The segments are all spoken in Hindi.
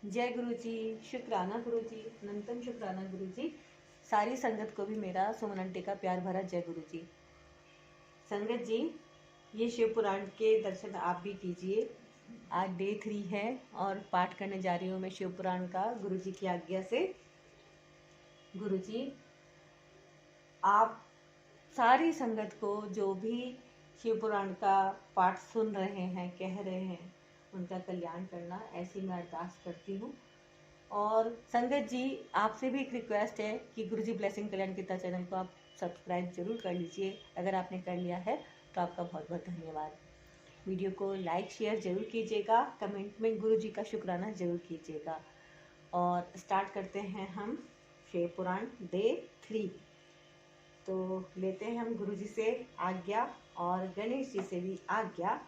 जय गुरु जी, शुक्राना गुरु जी, अनंतम शुक्राना गुरु जी। सारी संगत को भी मेरा सुमन आंटी का प्यार भरा जय गुरु जी। संगत जी, ये शिव पुराण के दर्शन आप भी कीजिए। आज डे 3 है और पाठ करने जा रही हूँ मैं शिव पुराण का गुरु जी की आज्ञा से। गुरु जी, आप सारी संगत को जो भी शिव पुराण का पाठ सुन रहे हैं, कह रहे हैं, उनका कल्याण करना, ऐसी मैं अरदास करती हूँ। और संगत जी, आपसे भी एक रिक्वेस्ट है कि गुरुजी ब्लेसिंग कल्याण गीता चैनल को आप सब्सक्राइब जरूर कर लीजिए। अगर आपने कर लिया है तो आपका बहुत बहुत धन्यवाद। वीडियो को लाइक शेयर जरूर कीजिएगा, कमेंट में गुरुजी का शुक्राना जरूर कीजिएगा। और स्टार्ट करते हैं हम शिव पुराण डे 3। तो लेते हैं हम गुरुजी से आज्ञा और गणेश जी से भी आज्ञा,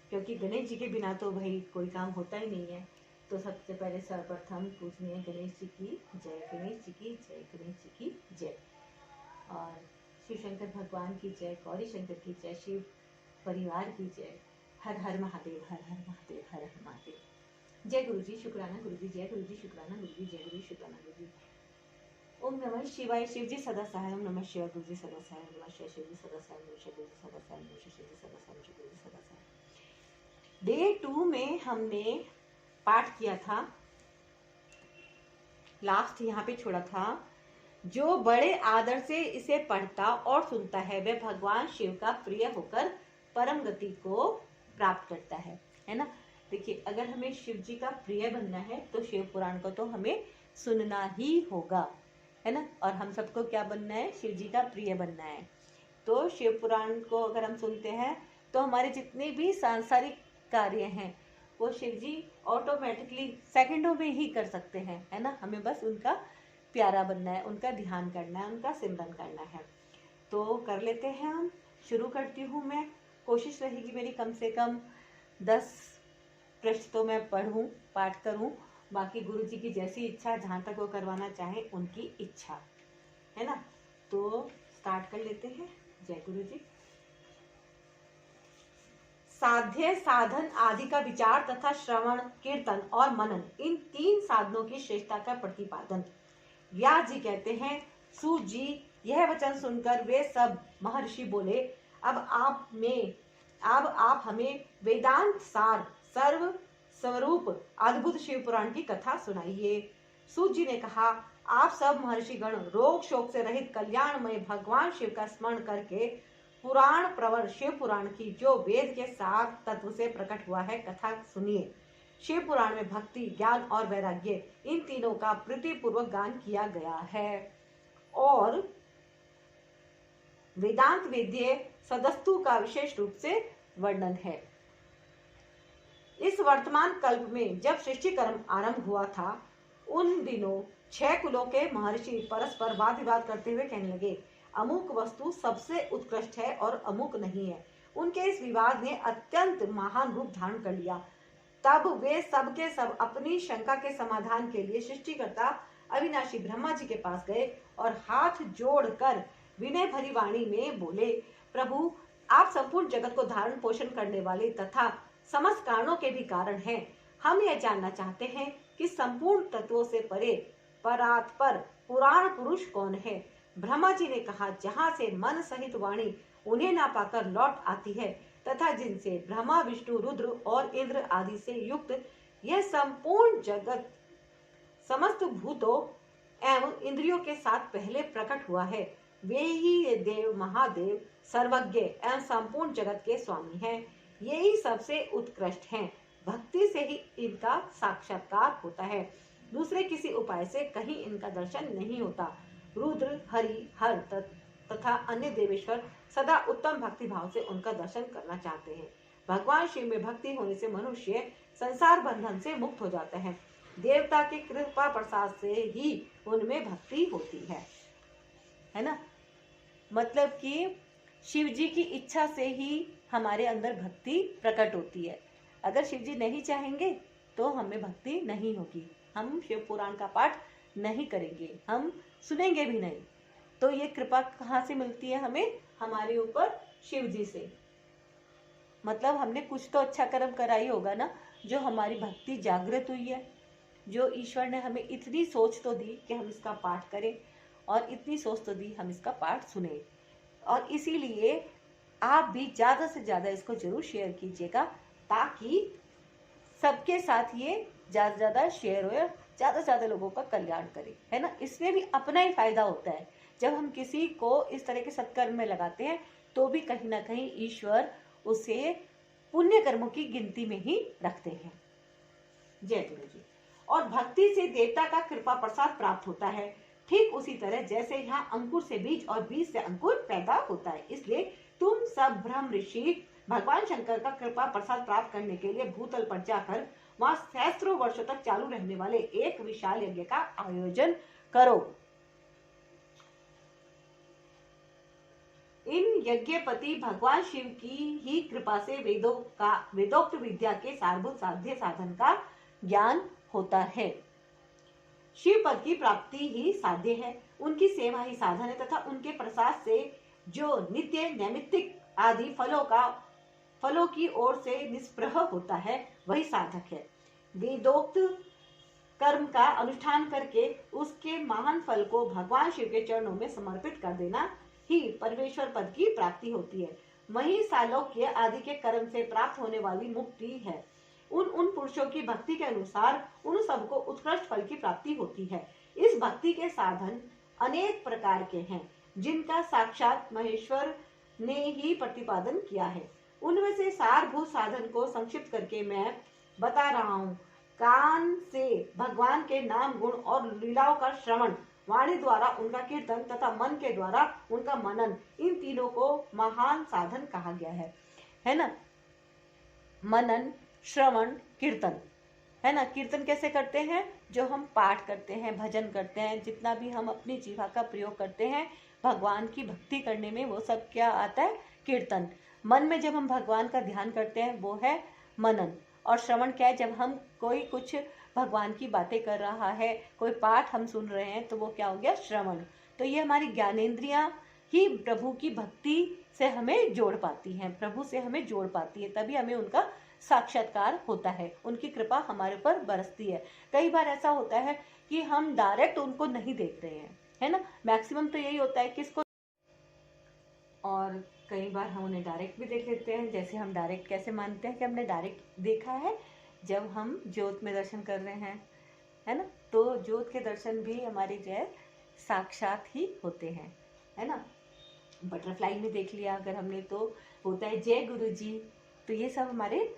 क्योंकि गणेश जी के बिना तो भाई कोई काम होता ही नहीं है। तो सबसे पहले सर्वप्रथम पूजनीय गणेश जी की जय, गणेश जी की जय, गणेश जी की जय। और शिव शंकर भगवान की जय, गौरी शंकर की जय, शिव परिवार की जय। हर हर महादेव, हर हर महादेव, हर हर महादेव। जय गुरु जी, शुक्राना गुरु जी, जय गुरु जी, शुक्राना गुरु जी, जय गुरु जी, शुक्राना गुरु जी। ओम नमः शिवाय, शिव जी सदा सहाय। ओम नमः शिवाय, गुरु जी सदा सहाय। ओम नमः शिवाय, शिव जी सदा सहाय। ओम नमः शिवाय, गुरु जी सदा सहाय। ओम नमः शिवाय, शिव जी सदा सहाय। ओम नमः शिवाय, गुरु जी सदा सहाय। डे 2 में हमने पाठ किया था, लास्ट यहाँ पे छोड़ा था। जो बड़े आदर से इसे पढ़ता और सुनता है वह भगवान शिव का प्रिय होकर परम गति को प्राप्त करता है ना। देखिए, अगर हमें शिव जी का प्रिय बनना है तो शिव पुराण को तो हमें सुनना ही होगा, है ना। और हम सबको क्या बनना है? शिव जी का प्रिय बनना है। तो शिव पुराण को अगर हम सुनते हैं तो हमारे जितने भी सांसारिक कार्य हैं वो शिव जी ऑटोमेटिकली सेकंडों में ही कर सकते हैं, है ना। हमें बस उनका प्यारा बनना है, उनका ध्यान करना है, उनका सिमरन करना है। तो कर लेते हैं हम। शुरू करती हूँ मैं। कोशिश रहेगी मेरी कम से कम 10 पृष्ठ तो मैं पढ़ूँ, पाठ करूँ। बाकी गुरु जी की जैसी इच्छा, जहाँ तक वो करवाना चाहे उनकी इच्छा, है ना। तो स्टार्ट कर लेते हैं। जय गुरु जी। साध्य, साधन आदि का विचार तथा श्रवण, कीर्तन और मनन, इन 3 साधनों की श्रेष्ठता का प्रतिपादन। व्यास जी कहते हैं, सूत जी, यह वचन सुनकर वे सब महर्षि बोले, अब आप हमें वेदांत सार, सर्व स्वरूप अद्भुत शिव पुराण की कथा सुनाइए। सूत जी ने कहा, आप सब महर्षि गण रोग शोक से रहित कल्याणमय भगवान शिव का स्मरण करके पुराण प्रवर शिव पुराण की, जो वेद के सार तत्व से प्रकट हुआ है, कथा सुनिए। शिव पुराण में भक्ति, ज्ञान और वैराग्य, इन तीनों का प्रीतिपूर्वक गान किया गया है। और वेदांत वेद्य सदस्तु का विशेष रूप से वर्णन है। इस वर्तमान कल्प में जब सृष्टि कर्म आरंभ हुआ था, उन दिनों 6 कुलों के महर्षि परस्पर वाद विवाद करते हुए कहने लगे, अमुक वस्तु सबसे उत्कृष्ट है और अमुक नहीं है। उनके इस विवाद ने अत्यंत महान रूप धारण कर लिया। तब वे सब के सब अपनी शंका के समाधान के लिए सृष्टिकर्ता अविनाशी ब्रह्मा जी के पास गए और हाथ जोड़कर विनय भरी वाणी में बोले, प्रभु, आप संपूर्ण जगत को धारण पोषण करने वाले तथा समस्त कारणों के भी कारण हैं। हम यह जानना चाहते हैं कि संपूर्ण तत्वों से परे परात्पर पुराण पुरुष कौन है। ब्रह्मा जी ने कहा, जहाँ से मन सहित वाणी उन्हें ना पाकर लौट आती है तथा जिनसे ब्रह्मा, विष्णु, रुद्र और इंद्र आदि से युक्त यह संपूर्ण जगत समस्त भूतों एवं इंद्रियों के साथ पहले प्रकट हुआ है, वे ही ये देव महादेव सर्वज्ञ एवं संपूर्ण जगत के स्वामी हैं। यही सबसे उत्कृष्ट हैं। भक्ति से ही इनका साक्षात्कार होता है, दूसरे किसी उपाय से कहीं इनका दर्शन नहीं होता। रुद्र, हरि, हर तथा अन्य देवेश्वर सदा उत्तम भक्ति भाव से उनका दर्शन करना चाहते हैं। भगवान शिव में भक्ति होने से मनुष्य संसार बंधन से मुक्त हो जाता है। देवता की कृपा प्रसाद से ही उनमें भक्ति होती है ना। मतलब कि शिव जी की इच्छा से ही हमारे अंदर भक्ति प्रकट होती है। अगर शिव जी नहीं चाहेंगे तो हमें भक्ति नहीं होगी, हम शिव पुराण का पाठ नहीं करेंगे, हम सुनेंगे भी नहीं। तो ये कृपा कहाँ से मिलती है हमें? हमारे ऊपर शिव जी से। मतलब हमने कुछ तो अच्छा कर्म करा ही होगा ना, जो हमारी भक्ति जागृत हुई है। जो ईश्वर ने हमें इतनी सोच तो दी कि हम इसका पाठ करें, और इतनी सोच तो दी हम इसका पाठ सुने। और इसीलिए आप भी ज़्यादा से ज़्यादा इसको जरूर शेयर कीजिएगा, ताकि सबके साथ ये ज़्यादा से ज़्यादा शेयर हो, ज़्यादा से ज़्यादा लोगों का कल्याण करे, है ना। इसमें भी अपना ही फायदा होता है। जब हम किसी को इस तरह के सत्कर्म में लगाते हैं तो भी कहीं ना कहीं ईश्वर उसे पुण्य कर्मों की गिनती में ही रखते हैं। जय गुरु जी। और भक्ति से देवता का कृपा प्रसाद प्राप्त होता है, ठीक उसी तरह जैसे यहाँ अंकुर से बीज और बीज से अंकुर पैदा होता है। इसलिए तुम सब ब्रह्म ऋषि भगवान शंकर का कृपा प्रसाद प्राप्त करने के लिए भूतल पर जाकर वहां सहस्त्रों वर्षों तक चालू रहने वाले एक विशाल यज्ञ का आयोजन करो। इन यज्ञपति भगवान शिव की ही कृपा से वेदोक्त विद्या के सारभूत साध्य साधन का ज्ञान होता है। शिव पद की प्राप्ति ही साध्य है, उनकी सेवा ही साधन है, तथा उनके प्रसाद से जो नित्य नैमित्तिक आदि फलों की ओर से निष्प्रह होता है वही साधक है। वेदोक्त कर्म का अनुष्ठान करके उसके महान फल को भगवान शिव के चरणों में समर्पित कर देना ही परमेश्वर पद की प्राप्ति होती है। वही सालोक्य आदि के कर्म से प्राप्त होने वाली मुक्ति है। उन पुरुषों की भक्ति के अनुसार उन सबको उत्कृष्ट फल की प्राप्ति होती है। इस भक्ति के साधन अनेक प्रकार के हैं, जिनका साक्षात महेश्वर ने ही प्रतिपादन किया है। उनमें से सारभूत साधन को संक्षिप्त करके मैं बता रहा हूँ। कान से भगवान के नाम गुण और लीलाओं का श्रवण, वाणी द्वारा उनका कीर्तन तथा मन के द्वारा उनका मनन, इन तीनों को महान साधन कहा गया है ना। मनन, श्रवण, कीर्तन, है ना। कीर्तन कैसे करते हैं? जो हम पाठ करते हैं, भजन करते हैं, जितना भी हम अपनी जीवा का प्रयोग करते हैं भगवान की भक्ति करने में, वो सब क्या आता है? कीर्तन। मन में जब हम भगवान का ध्यान करते हैं वो है मनन। और श्रवण क्या है? जब हम कोई कुछ भगवान की बातें कर रहा है, कोई पाठ हम सुन रहे हैं, तो वो क्या हो गया? श्रवण। तो ये हमारी ज्ञानेंद्रियां ही प्रभु की भक्ति से हमें जोड़ पाती हैं, प्रभु से हमें जोड़ पाती है, तभी हमें उनका साक्षात्कार होता है, उनकी कृपा हमारे ऊपर बरसती है। कई बार ऐसा होता है कि हम डायरेक्ट उनको नहीं देख रहे हैं, है ना। मैक्सिमम तो यही होता है किसको, और कई बार हम उन्हें डायरेक्ट भी देख लेते हैं। जैसे हम डायरेक्ट कैसे मानते हैं कि हमने डायरेक्ट देखा है? जब हम ज्योत में दर्शन कर रहे हैं, है ना, तो ज्योत के दर्शन भी हमारे जो है साक्षात ही होते हैं, है ना। बटरफ्लाई में देख लिया अगर हमने तो होता है जय गुरु जी। तो ये सब हमारे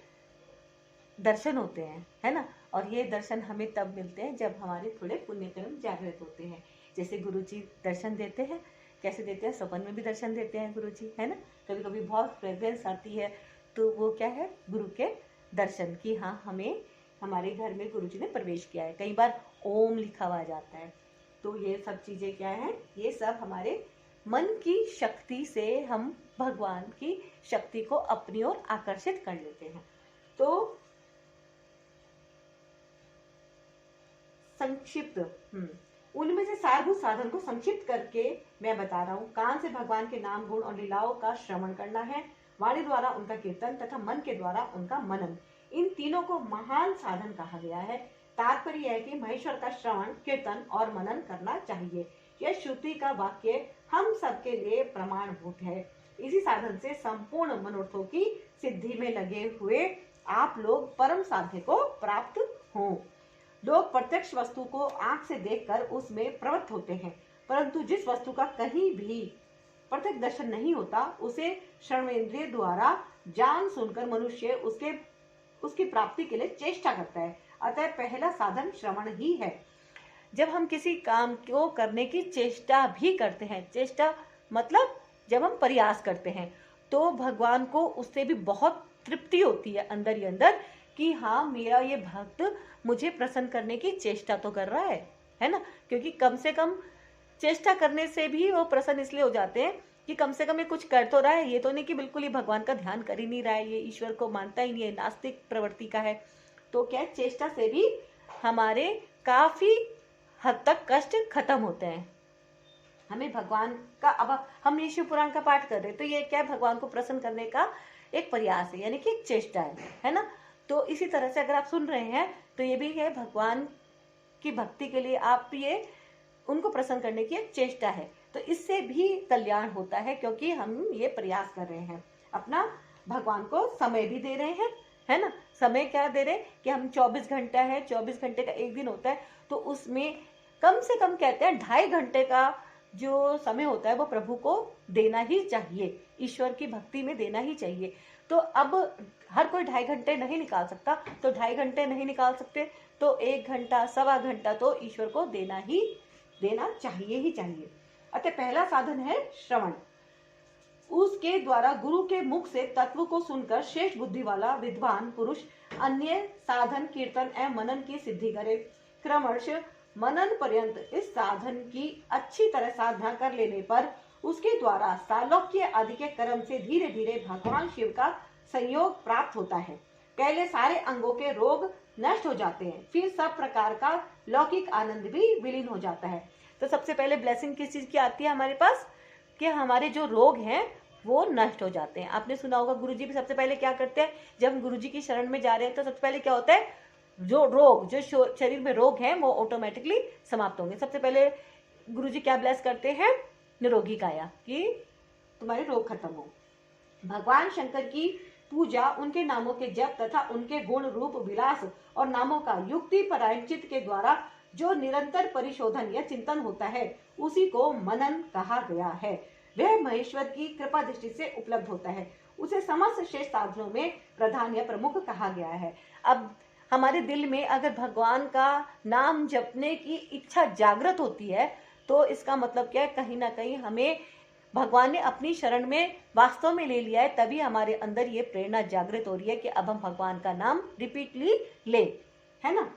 दर्शन होते हैं, है ना। और ये दर्शन हमें तब मिलते हैं जब हमारे थोड़े पुण्य कर्म जागृत होते हैं। जैसे गुरु जी दर्शन देते हैं, कैसे देते हैं? सपन में भी दर्शन देते हैं गुरु जी, है ना। कभी कभी बहुत फ्रेग्रेंस आती है तो वो क्या है? गुरु के दर्शन की, हाँ हमें हमारे घर में गुरु जी ने प्रवेश किया है। कई बार ओम लिखा हुआ जाता है। तो ये सब चीजें क्या है? ये सब हमारे मन की शक्ति से हम भगवान की शक्ति को अपनी ओर आकर्षित कर लेते हैं। तो संक्षिप्त उनमें से सारभूत साधन को संक्षिप्त करके मैं बता रहा हूँ। कान से भगवान के नाम गुण और लीलाओं का श्रवण करना है, वाणी द्वारा उनका कीर्तन तथा मन के द्वारा उनका मनन, इन तीनों को महान साधन कहा गया है। तात्पर्य है कि महेश्वर का श्रवण, कीर्तन और मनन करना चाहिए। यह श्रुति का वाक्य हम सबके लिए प्रमाणभूत है। इसी साधन से संपूर्ण मनोरथों की सिद्धि में लगे हुए आप लोग परम साध्य को प्राप्त हों। लोग प्रत्यक्ष वस्तु को आंख से देखकर उसमें प्रवृत्त होते हैं, परंतु जिस वस्तु का कहीं भी प्रत्यक्ष दर्शन नहीं होता उसे श्रवणेंद्रिय द्वारा जान सुनकर मनुष्य उसकी प्राप्ति के लिए चेष्टा करता है। अतः पहला साधन श्रवण ही है। जब हम किसी काम को करने की चेष्टा भी करते हैं, चेष्टा मतलब जब हम प्रयास करते हैं, तो भगवान को उससे भी बहुत तृप्ति होती है अंदर ही अंदर कि हाँ मेरा ये भक्त मुझे प्रसन्न करने की चेष्टा तो कर रहा है ना। क्योंकि कम से कम चेष्टा करने से भी वो प्रसन्न इसलिए हो जाते हैं कि कम से कम ये कुछ कर तो रहा है, ये तो नहीं कि बिल्कुल ही भगवान का ध्यान कर ही नहीं रहा है, ये ईश्वर को मानता ही नहीं है, नास्तिक प्रवृत्ति का है। तो क्या चेष्टा से भी हमारे काफी हद तक कष्ट खत्म होते हैं। हमें भगवान का, अब हम ये शिव पुराण का पाठ कर रहे हैं तो ये क्या है? भगवान को प्रसन्न करने का एक प्रयास है, यानी कि एक चेष्टा है ना। तो इसी तरह से अगर आप सुन रहे हैं तो ये भी है भगवान की भक्ति के लिए आप ये उनको प्रसन्न करने की एक चेष्टा है, तो इससे भी कल्याण होता है, क्योंकि हम ये प्रयास कर रहे हैं, अपना भगवान को समय भी दे रहे हैं, है ना। समय क्या दे रहे हैं कि हम 24 घंटा है, 24 घंटे का एक दिन होता है, तो उसमें कम से कम कहते हैं 2.5 घंटे का जो समय होता है वो प्रभु को देना ही चाहिए, ईश्वर की भक्ति में देना ही चाहिए। तो अब हर कोई 2.5 घंटे नहीं निकाल सकता, तो 2.5 घंटे नहीं निकाल सकते तो 1 घंटा, सवा घंटा तो ईश्वर को देना चाहिए ही चाहिए। अतः पहला साधन है श्रवण। उसके द्वारा गुरु के मुख से तत्व को सुनकर श्रेष्ठ बुद्धि वाला विद्वान पुरुष अन्य साधन कीर्तन एवं मनन की सिद्धि करे। क्रमश मनन पर्यंत इस साधन की अच्छी तरह साधना कर लेने पर उसके द्वारा सालोक्य आदि के कर्म से धीरे धीरे भगवान शिव का संयोग प्राप्त होता है। पहले सारे अंगों के रोग नष्ट हो जाते हैं, फिर सब प्रकार का लौकिक आनंद भी विलीन हो जाता है। तो सबसे पहले ब्लेसिंग किस चीज की आती है हमारे पास, कि हमारे जो रोग हैं वो नष्ट हो जाते हैं। आपने सुना होगा गुरुजी भी सबसे पहले क्या करते हैं, जब हम गुरुजी की शरण में जा रहे हैं तो सबसे पहले क्या होता है, जो शरीर में रोग हैं वो ऑटोमेटिकली समाप्त होंगे। सबसे पहले गुरुजी क्या ब्लेस करते हैं, निरोगी काया, कि तुम्हारे रोग खत्म हो। भगवान शंकर की पूजा, उनके नामों के जप तथा उनके गुण रूप विलास और नामों का युक्ति परायण चित्त के द्वारा जो निरंतर परिशोधन या चिंतन होता है उसी को मनन कहा गया है। वह महेश्वर की कृपा दृष्टि से उपलब्ध होता है, उसे समस्त श्रेष्ठ साधनों में प्रधान या प्रमुख कहा गया है। अब हमारे दिल में अगर भगवान का नाम जपने की इच्छा जागृत होती है तो इसका मतलब क्या है, कहीं ना कहीं हमें भगवान ने अपनी शरण में वास्तव में ले लिया है, तभी हमारे अंदर ये प्रेरणा जागृत हो रही है कि अब हम भगवान का नाम रिपीटली ले, है ना।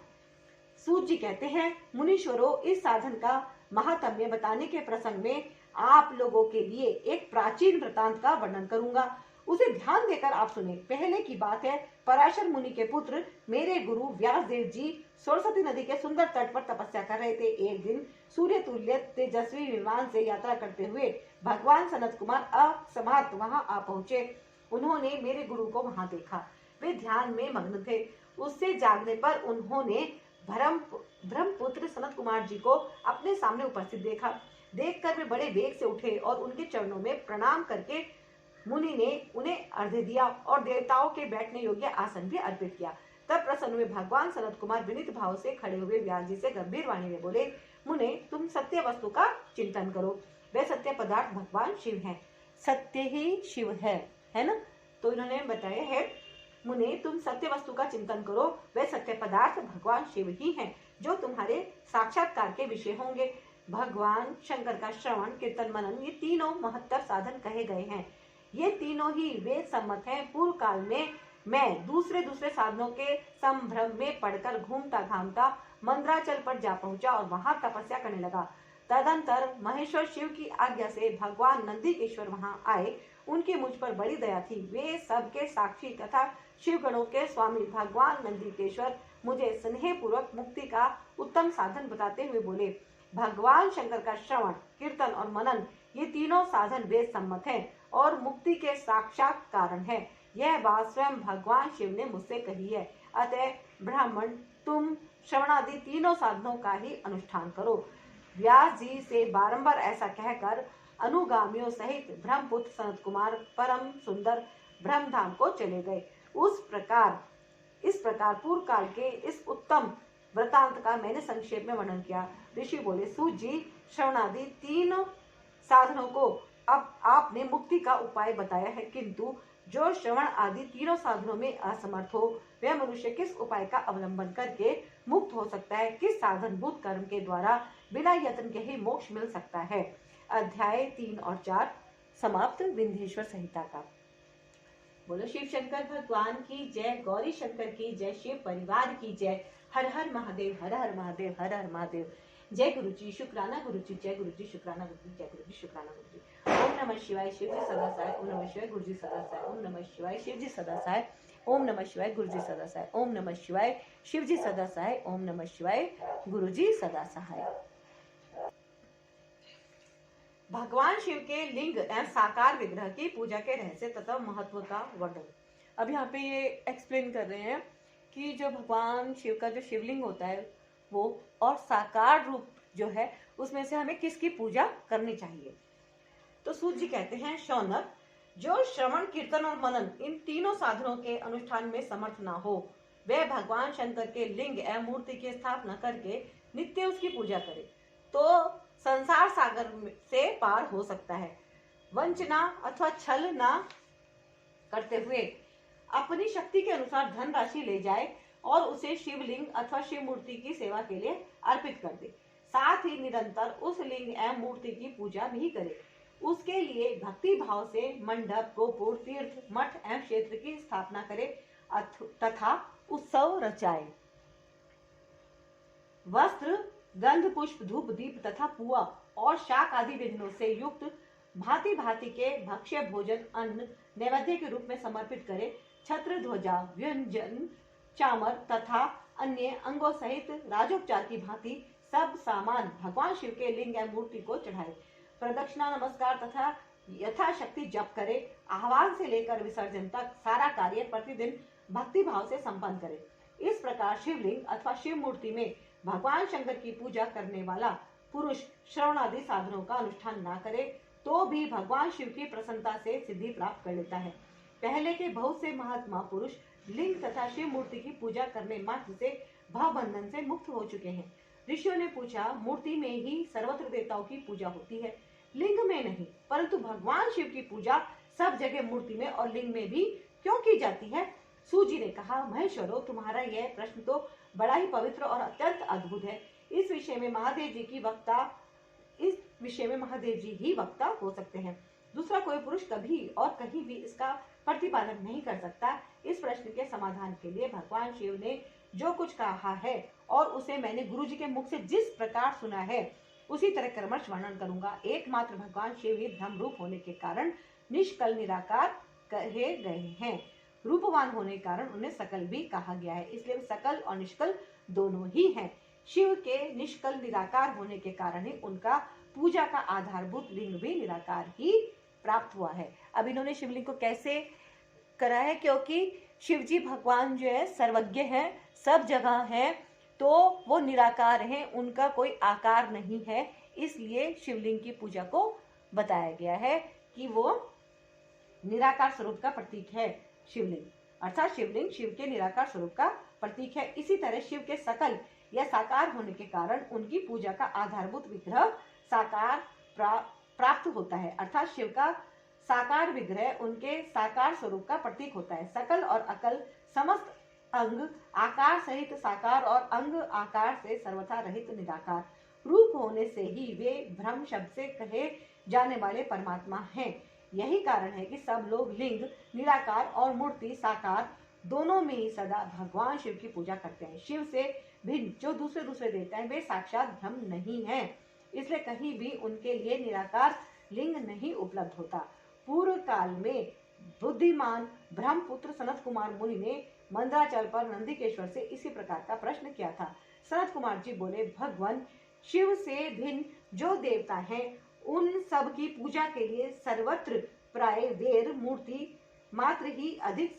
सूत जी कहते हैं, मुनीश्वरों, इस साधन का महात्म्य बताने के प्रसंग में आप लोगों के लिए एक प्राचीन वृतांत का वर्णन करूंगा, उसे ध्यान देकर आप सुने। पहले की बात है, पराशर मुनि के पुत्र मेरे गुरु व्यासदेव जी सरस्वती नदी के सुंदर तट पर तपस्या कर रहे थे। एक दिन सूर्य तुल्य तेजस्वी विमान से यात्रा करते हुए भगवान सनत कुमार असमर्थ वहां आ पहुंचे। उन्होंने मेरे गुरु को वहां देखा, वे ध्यान में मग्न थे। उससे जागने पर उन्होंने ब्रह्मपुत्र सनत कुमार जी को अपने सामने उपस्थित देखा। देखकर वे बड़े वेग से उठे और उनके चरणों में प्रणाम करके मुनि ने उन्हें अर्घ्य दिया और देवताओं के बैठने योग्य आसन भी अर्पित किया। तब प्रसन्न हुए भगवान सनत कुमार विनीत भाव से खड़े हुए व्यास जी से गंभीर वाणी में बोले, मुने, तुम सत्य वस्तु का चिंतन करो, वे सत्य पदार्थ भगवान शिव हैं, सत्य ही शिव है ना। तो इन्होंने बताया है, मुने, तुम सत्य वस्तु का चिंतन करो, वे सत्य पदार्थ भगवान शिव ही हैं, जो तुम्हारे साक्षात्कार के विषय होंगे। भगवान शंकर का श्रवण कीर्तन मनन ये तीनों महत्तर साधन कहे गए हैं। ये तीनों ही वेद सम्मत हैं। पूर्व काल में मैं दूसरे साधनों के संभ्रम में पड़कर घूमता घामता मंद्राचल पर जा पहुंचा और वहां तपस्या करने लगा। तदंतर महेश्वर शिव की आज्ञा से भगवान नंदीकेश्वर वहां आए। उनकी मुझ पर बड़ी दया थी। वे सबके साक्षी तथा शिव गणों के स्वामी भगवान नंदीकेश्वर मुझे स्नेह पूर्वक मुक्ति का उत्तम साधन बताते हुए बोले, भगवान शंकर का श्रवण कीर्तन और मनन ये तीनों साधन वेद सम्मत हैं और मुक्ति के साक्षात कारण है। यह बात स्वयं भगवान शिव ने मुझसे कही है। अतः ब्राह्मण, तुम श्रवणादि तीनों साधनों का ही अनुष्ठान करो। व्यास जी से बारंबार ऐसा कहकर अनुगामियों सहित ब्रह्मपुत्र सनत कुमार परम सुंदर ब्रह्मधाम को चले गए। इस प्रकार पूर्व काल के इस उत्तम वृतांत का मैंने संक्षेप में वर्णन किया। ऋषि बोले, सूत जी, श्रवणादि तीनों साधनों को अब आपने मुक्ति का उपाय बताया है, किंतु जो श्रवण आदि तीनों साधनों में असमर्थ हो वह मनुष्य किस उपाय का अवलंबन करके मुक्त हो सकता है, किस साधनभूत कर्म के द्वारा बिना यत्न के ही मोक्ष मिल सकता है। अध्याय 3 और 4 समाप्त। विंध्येश्वर संहिता का। बोलो शिव शंकर भगवान की जय, गौरी शंकर की जय, शिव परिवार की जय। हर हर महादेव, हर हर महादेव, हर हर महादेव। जय गुरु जी, शुक्राना गुरु जी, जय गुरु जी, शुक्राना गुरु जी, जय गुरु जी, शुक्राना गुरु जी। ओम नमः शिवाय, शिव जी सदा सहाय। ओम नमः शिवाय, गुरु जी सदा सहाय। ओम नमः शिवाय, शिव जी सदा सहाय। ओम नमः शिवाय, गुरु जी सदा सहाय। ओम नमः शिवाय, शिव जी सदा सहाय। ओम नमः शिवाय, गुरु जी सदा सहाय। भगवान शिव के लिंग एवं साकार विग्रह की पूजा के रहस्य तथा महत्व का वर्णन। अब यहाँ पे ये एक्सप्लेन कर रहे हैं कि जो भगवान शिव का जो शिवलिंग होता है वो और साकार रूप जो है उसमें से हमें किसकी पूजा करनी चाहिए। तो सूत जी कहते हैं, शौनक, जो श्रवण कीर्तन और मनन इन तीनों साधनों के अनुष्ठान में समर्थ ना हो, वह भगवान शंकर के लिंग एवं मूर्ति की स्थापना करके नित्य उसकी पूजा करे तो संसार सागर से पार हो सकता है। वंचना अथवा छल ना करते हुए अपनी शक्ति के अनुसार धन राशि ले जाए और उसे शिवलिंग अथवा शिव मूर्ति की सेवा के लिए अर्पित कर दे। साथ ही निरंतर उस लिंग एवं मूर्ति की पूजा भी करे। उसके लिए भक्ति भाव से मंडप, गोपुर, तीर्थ, मठ एवं क्षेत्र की स्थापना करे तथा उत्सव रचाए। वस्त्र, गंध, पुष्प, धूप, दीप तथा पुआ और शाक आदि व्यंजनों से युक्त भांति भांति के भक्ष्य भोजन अन्न नैवेद्य के रूप में समर्पित करे। छत्र, ध्वजा, व्यंजन, चामर तथा अन्य अंगों सहित राजोपचार की भांति सब सामान भगवान शिव के लिंग एवं मूर्ति को चढ़ाए। प्रदक्षिणा, नमस्कार तथा यथाशक्ति जप करे। आह्वान से लेकर विसर्जन तक सारा कार्य प्रतिदिन भक्ति भाव से संपन्न करे। इस प्रकार शिवलिंग अथवा शिव मूर्ति में भगवान शंकर की पूजा करने वाला पुरुष श्रवण आदि साधनों का अनुष्ठान ना करे तो भी भगवान शिव की प्रसन्नता से सिद्धि प्राप्त कर लेता है। पहले के बहुत से महात्मा पुरुष लिंग तथा शिव मूर्ति की पूजा करने मात्र से भाव बंधन से मुक्त हो चुके हैं। ऋषियों ने पूछा, मूर्ति में ही सर्वत्र देवताओं की पूजा होती है, लिंग में नहीं, परंतु भगवान शिव की पूजा सब जगह मूर्ति में और लिंग में भी क्यों की जाती है? सूजी ने कहा, महेश्वरों, तुम्हारा यह प्रश्न तो बड़ा ही पवित्र और अत्यंत अद्भुत है। इस विषय में महादेव जी ही वक्ता हो सकते हैं। दूसरा कोई पुरुष कभी और कहीं भी इसका प्रतिपादन नहीं कर सकता। इस प्रश्न के समाधान के लिए भगवान शिव ने जो कुछ कहा है और उसे मैंने गुरुजी के मुख से जिस प्रकार सुना है उसी तरह क्रमश वर्णन करूंगा। एकमात्र भगवान शिव ही ब्रह्म रूप होने के कारण निष्कल निराकार कहे गए हैं। रूपवान होने के कारण उन्हें सकल भी कहा गया है, इसलिए सकल और निष्कल दोनों ही हैं। शिव के निष्कल निराकार होने के कारण ही उनका पूजा का आधारभूत लिंग भी निराकार ही प्राप्त हुआ है। अब इन्होंने शिवलिंग को कैसे करा है? क्योंकि शिव जी भगवान जो है सर्वज्ञ है, सब जगह है, तो वो निराकार हैं, उनका कोई आकार नहीं है, इसलिए शिवलिंग की पूजा को बताया गया है कि वो निराकार स्वरूप का प्रतीक है। शिवलिंग अर्थात शिवलिंग शिव के निराकार स्वरूप का प्रतीक है। इसी तरह शिव के सकल या साकार होने के कारण उनकी पूजा का आधारभूत विग्रह साकार प्राप्त होता है, अर्थात शिव का साकार विग्रह उनके साकार स्वरूप का प्रतीक होता है। सकल और अकल समस्त अंग आकार सहित साकार और अंग आकार से सर्वथा रहित निराकार रूप होने से ही वे ब्रह्म शब्द से कहे जाने वाले परमात्मा हैं। यही कारण है कि सब लोग लिंग निराकार और मूर्ति साकार दोनों में ही सदा भगवान शिव की पूजा करते हैं। शिव से भिन्न जो दूसरे देवता हैं वे साक्षात ब्रह्म नहीं हैं, इसलिए कहीं भी उनके लिए निराकार लिंग नहीं उपलब्ध होता। पूर्व काल में बुद्धिमान ब्रह्मपुत्र सनत कुमार मुनि ने मंदराचल पर नंदिकेश्वर से इसी प्रकार का प्रश्न किया था। सनत कुमार जी बोले, भगवान शिव से भिन्न जो देवता हैं उन सब की पूजा के लिए सर्वत्र प्राय वेर मूर्ति मात्र ही अधिक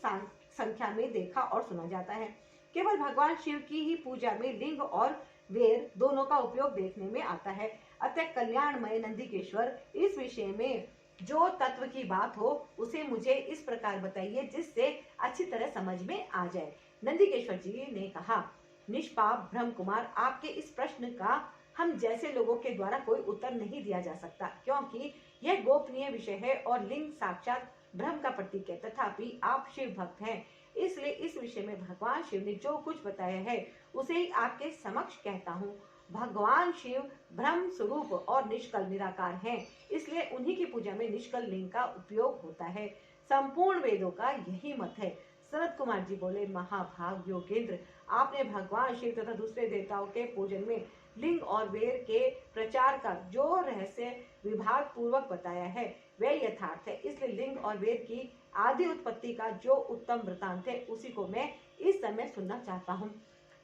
संख्या में देखा और सुना जाता है। केवल भगवान शिव की ही पूजा में लिंग और वेर दोनों का उपयोग देखने में आता है। अतः कल्याणमय नंदिकेश्वर, इस विषय में जो तत्व की बात हो उसे मुझे इस प्रकार बताइए जिससे अच्छी तरह समझ में आ जाए। नंदिकेश्वर जी ने कहा, निष्पाप ब्रह्म कुमार, आपके इस प्रश्न का हम जैसे लोगों के द्वारा कोई उत्तर नहीं दिया जा सकता, क्योंकि यह गोपनीय विषय है और लिंग साक्षात ब्रह्म का प्रतीक है। तथापि आप शिव भक्त हैं, इसलिए इस विषय में भगवान शिव ने जो कुछ बताया है उसे ही आपके समक्ष कहता हूँ। भगवान शिव ब्रह्म स्वरूप और निष्कल निराकार हैं, इसलिए उन्हीं की पूजा में निष्कल लिंग का उपयोग होता है। संपूर्ण वेदों का यही मत है। सनत कुमार जी बोले, महाभाग योगेंद्र, आपने भगवान शिव तथा दूसरे देवताओं के पूजन में लिंग और वेर के प्रचार का जो रहस्य विभाग पूर्वक बताया है वह यथार्थ है। इसलिए लिंग और वेर की आदि उत्पत्ति का जो उत्तम वृतांत है उसी को मैं इस समय सुनना चाहता हूँ।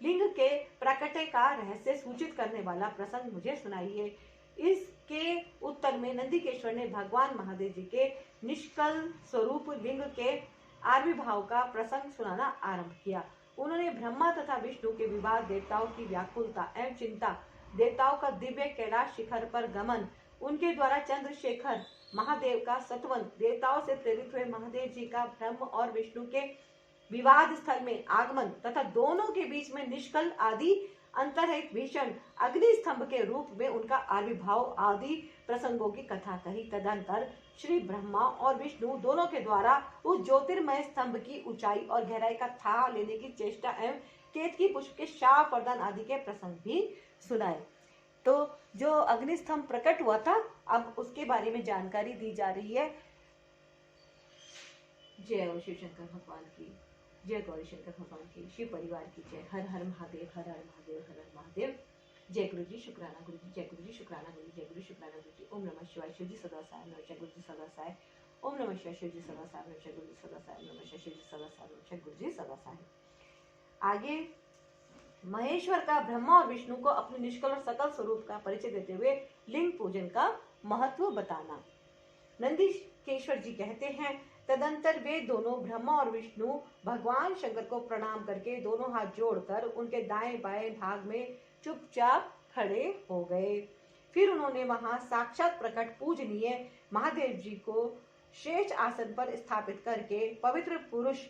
लिंग के प्रकटे का रहस्य सूचित करने वाला प्रसंग मुझे सुनाइए। इसके उत्तर में नंदिकेश्वर ने भगवान महादेव जी के निष्कल स्वरूप लिंग के आविर्भाव का प्रसंग सुनाना आरंभ किया। उन्होंने ब्रह्मा तथा विष्णु के विवाह, देवताओं की व्याकुलता एवं चिंता, देवताओं का दिव्य कैलाश शिखर पर गमन, उनके द्वारा चंद्रशेखर महादेव का सतवन, देवताओं से प्रेरित हुए महादेव जी का ब्रह्म और विष्णु के विवाद स्थल में आगमन तथा दोनों के बीच में निष्कल आदि अंतरहित भीषण अग्नि स्तंभ के रूप में उनका आविर्भाव आदि प्रसंगों की कथा कही। तदंतर श्री ब्रह्मा और विष्णु दोनों के द्वारा उस ज्योतिर्मय स्तंभ की ऊंचाई और गहराई का था लेने की चेष्टा एवं केतकी पुष्प के शाप वरदान आदि के प्रसंग भी सुनाए। तो जो अग्नि स्तंभ प्रकट हुआ था, अब उसके बारे में जानकारी दी जा रही है। जय हो शिव शंकर भगवान की, जय गौरी शंकर भगवान की, शिव परिवार की जय। हर हर महादेव, हर हर महादेव, हर हर महादेव। जय गुरु जी, शुक्राना गुरु जी, जय गुरु जी, शुक्राना गुरु जी, जय गुरु शुक्राना गुरु जी। ओम नमः शिवाय, शिव जी सदा साय, नमः गुरु जी सदा साय। ओम नमः शिवाय, शिव जी सदा साय, नमः गुरु जी सदा साय, नमः शिव जी सदा साय, नमः गुरु जी सदा साय। आगे महेश्वर का ब्रह्मा और विष्णु को अपने निष्कल और सकल स्वरूप का परिचय देते हुए लिंग पूजन का महत्व बताना। नंदीकेश्वर जी कहते हैं, तदंतर वे दोनों ब्रह्मा और विष्णु भगवान शंकर को प्रणाम करके दोनों हाथ जोड़कर उनके दाएं बाएं भाग में चुपचाप खड़े हो गए। फिर उन्होंने वहां साक्षात प्रकट पूजनीय महादेव जी को श्रेष्ठ आसन पर स्थापित करके पवित्र पुरुष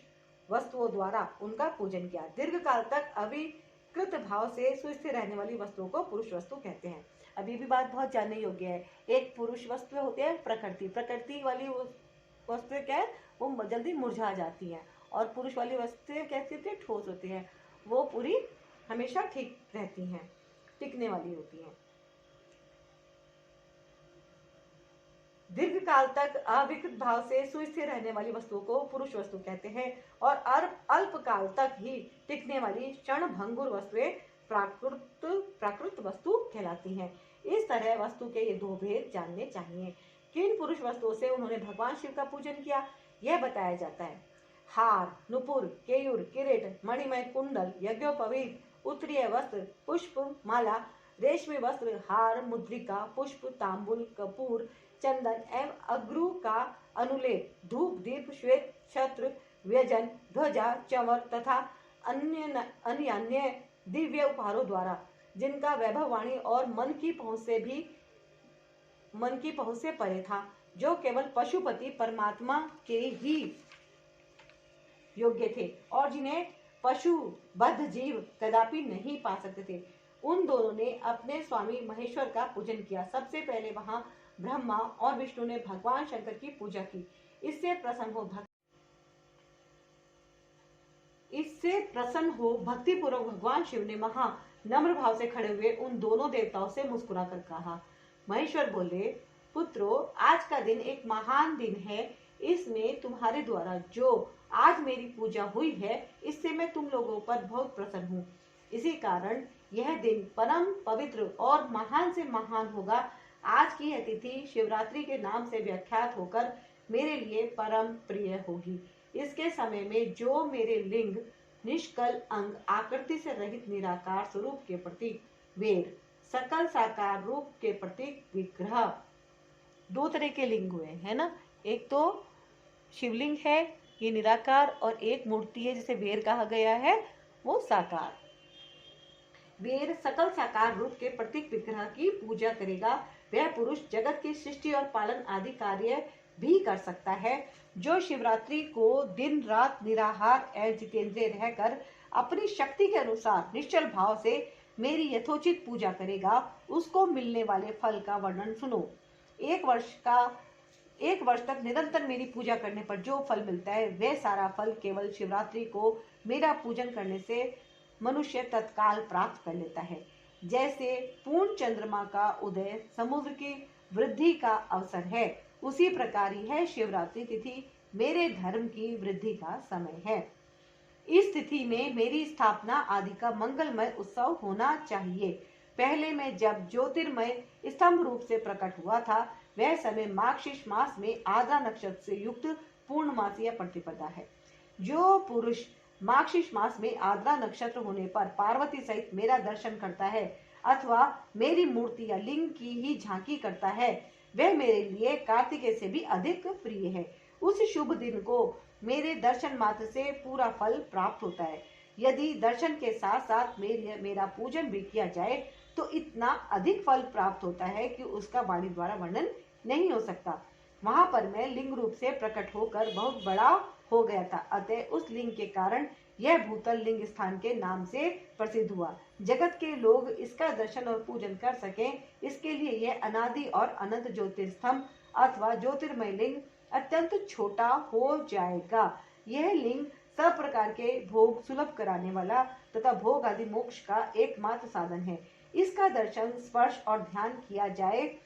वस्तुओं द्वारा उनका पूजन किया। दीर्घ काल तक अविकृत भाव से सुस्थिर रहने वाली वस्तुओं को पुरुष वस्तु कहते हैं। अब ये भी बात बहुत जानने योग्य है। एक पुरुष वस्तु होती है प्रकृति, प्रकृति वाली वस्तुएं क्या है, वो जल्दी मुरझा जाती हैं, और पुरुष वाली वस्तुएं कैसी होती है, ठोस होती हैं, वो पूरी हमेशा ठीक रहती हैं, टिकने वाली होती हैं। दीर्घ काल तक अविकृत भाव से सुस्थिर रहने वाली वस्तुओं को पुरुष वस्तु कहते हैं, और अल्प काल तक ही टिकने वाली क्षण भंगुर वस्तुएं प्राकृत वस्तु कहलाती हैं। इस तरह वस्तु के ये दो भेद जानने चाहिए। किन पुरुष वस्तुओं से उन्होंने भगवान शिव का पूजन किया, यह बताया जाता है। हार, नुपुर, केयूर, किरीट, मणिमय कुंडल, यज्ञोपवीत, उत्तरीय वस्त्र, पुष्प माला, रेशमी वस्त्र, हार, मुद्रिका, पुष्प, तांबुल, कपूर, चंदन एवं अग्रू का अनुलेप, धूप, दीप, श्वेत छत्र, व्यजन, ध्वजा, चंवर तथा अन्य दिव्य उपहारों द्वारा जिनका वैभव वाणी और मन की पहुंच से परे था, जो केवल पशुपति परमात्मा के ही योग्य थे और जिन्हें पशु बद्ध जीव कदापि नहीं पा सकते थे, उन दोनों ने अपने स्वामी महेश्वर का पूजन किया। सबसे पहले वहां ब्रह्मा और विष्णु ने भगवान शंकर की पूजा की। इससे प्रसन्न हो भक्ति पूर्वक भगवान शिव ने वहां नम्र भाव से खड़े हुए उन दोनों देवताओं से मुस्कुरा कर कहा। महेश्वर बोले, पुत्रो, आज का दिन एक महान दिन है। इसमें तुम्हारे द्वारा जो आज मेरी पूजा हुई है, इससे मैं तुम लोगों पर बहुत प्रसन्न हूँ। इसी कारण यह दिन परम पवित्र और महान से महान होगा। आज की यह तिथि शिवरात्रि के नाम से व्याख्यात होकर मेरे लिए परम प्रिय होगी। इसके समय में जो मेरे लिंग, निष्कल अंग, आकृति से रहित निराकार स्वरूप के प्रतीक वेद, सकल साकार रूप के प्रतीक विग्रह, दो तरह के लिंग हुए है ना, एक तो शिवलिंग है ये निराकार, और एक मूर्ति है जिसे वेर कहा गया है, वो साकार। वेर सकल साकार रूप के प्रतीक विग्रह की पूजा करेगा। वह पुरुष जगत की सृष्टि और पालन आदि कार्य भी कर सकता है। जो शिवरात्रि को दिन रात निराहार एवं जितेंद्रिय रहकर अपनी शक्ति के अनुसार निश्चल भाव से मेरी यथोचित पूजा करेगा, उसको मिलने वाले फल का वर्णन सुनो। एक वर्ष तक निरंतर मेरी पूजा करने पर जो फल मिलता है, वह सारा फल केवल शिवरात्रि को मेरा पूजन करने से मनुष्य तत्काल प्राप्त कर लेता है। जैसे पूर्ण चंद्रमा का उदय समुद्र की वृद्धि का अवसर है, उसी प्रकार यह शिवरात्रि तिथि मेरे धर्म की वृद्धि का समय है। इस तिथि में मेरी स्थापना आदि का मंगलमय उत्सव होना चाहिए। पहले मैं जब ज्योतिर्मय स्तंभ रूप से प्रकट हुआ था, वह समय मार्गशीर्ष मास में आद्रा नक्षत्र से युक्त पूर्णमासी प्रतिपदा है। जो पुरुष मार्गशीर्ष मास में आद्रा नक्षत्र होने पर पार्वती सहित मेरा दर्शन करता है अथवा मेरी मूर्ति या लिंग की ही झांकी करता है, वह मेरे लिए कार्तिकेय से भी अधिक प्रिय है। उस शुभ दिन को मेरे दर्शन मात्र से पूरा फल प्राप्त होता है। यदि दर्शन के साथ साथ मेरा पूजन भी किया जाए तो इतना अधिक फल प्राप्त होता है कि उसका वाणी द्वारा वर्णन नहीं हो सकता। वहां पर मैं लिंग रूप से प्रकट होकर बहुत बड़ा हो गया था, अतः उस लिंग के कारण यह भूतल लिंग स्थान के नाम से प्रसिद्ध हुआ। जगत के लोग इसका दर्शन और पूजन कर सकें, इसके लिए यह अनादि और अनंत ज्योतिर्स्तंभ अथवा ज्योतिर्मय लिंग अत्यंत छोटा हो जाएगा। यह लिंग सब प्रकार के भोग सुलभ कराने वाला तथा भोग आदि मोक्ष का एकमात्र साधन है। इसका दर्शन, स्पर्श और ध्यान किया जाए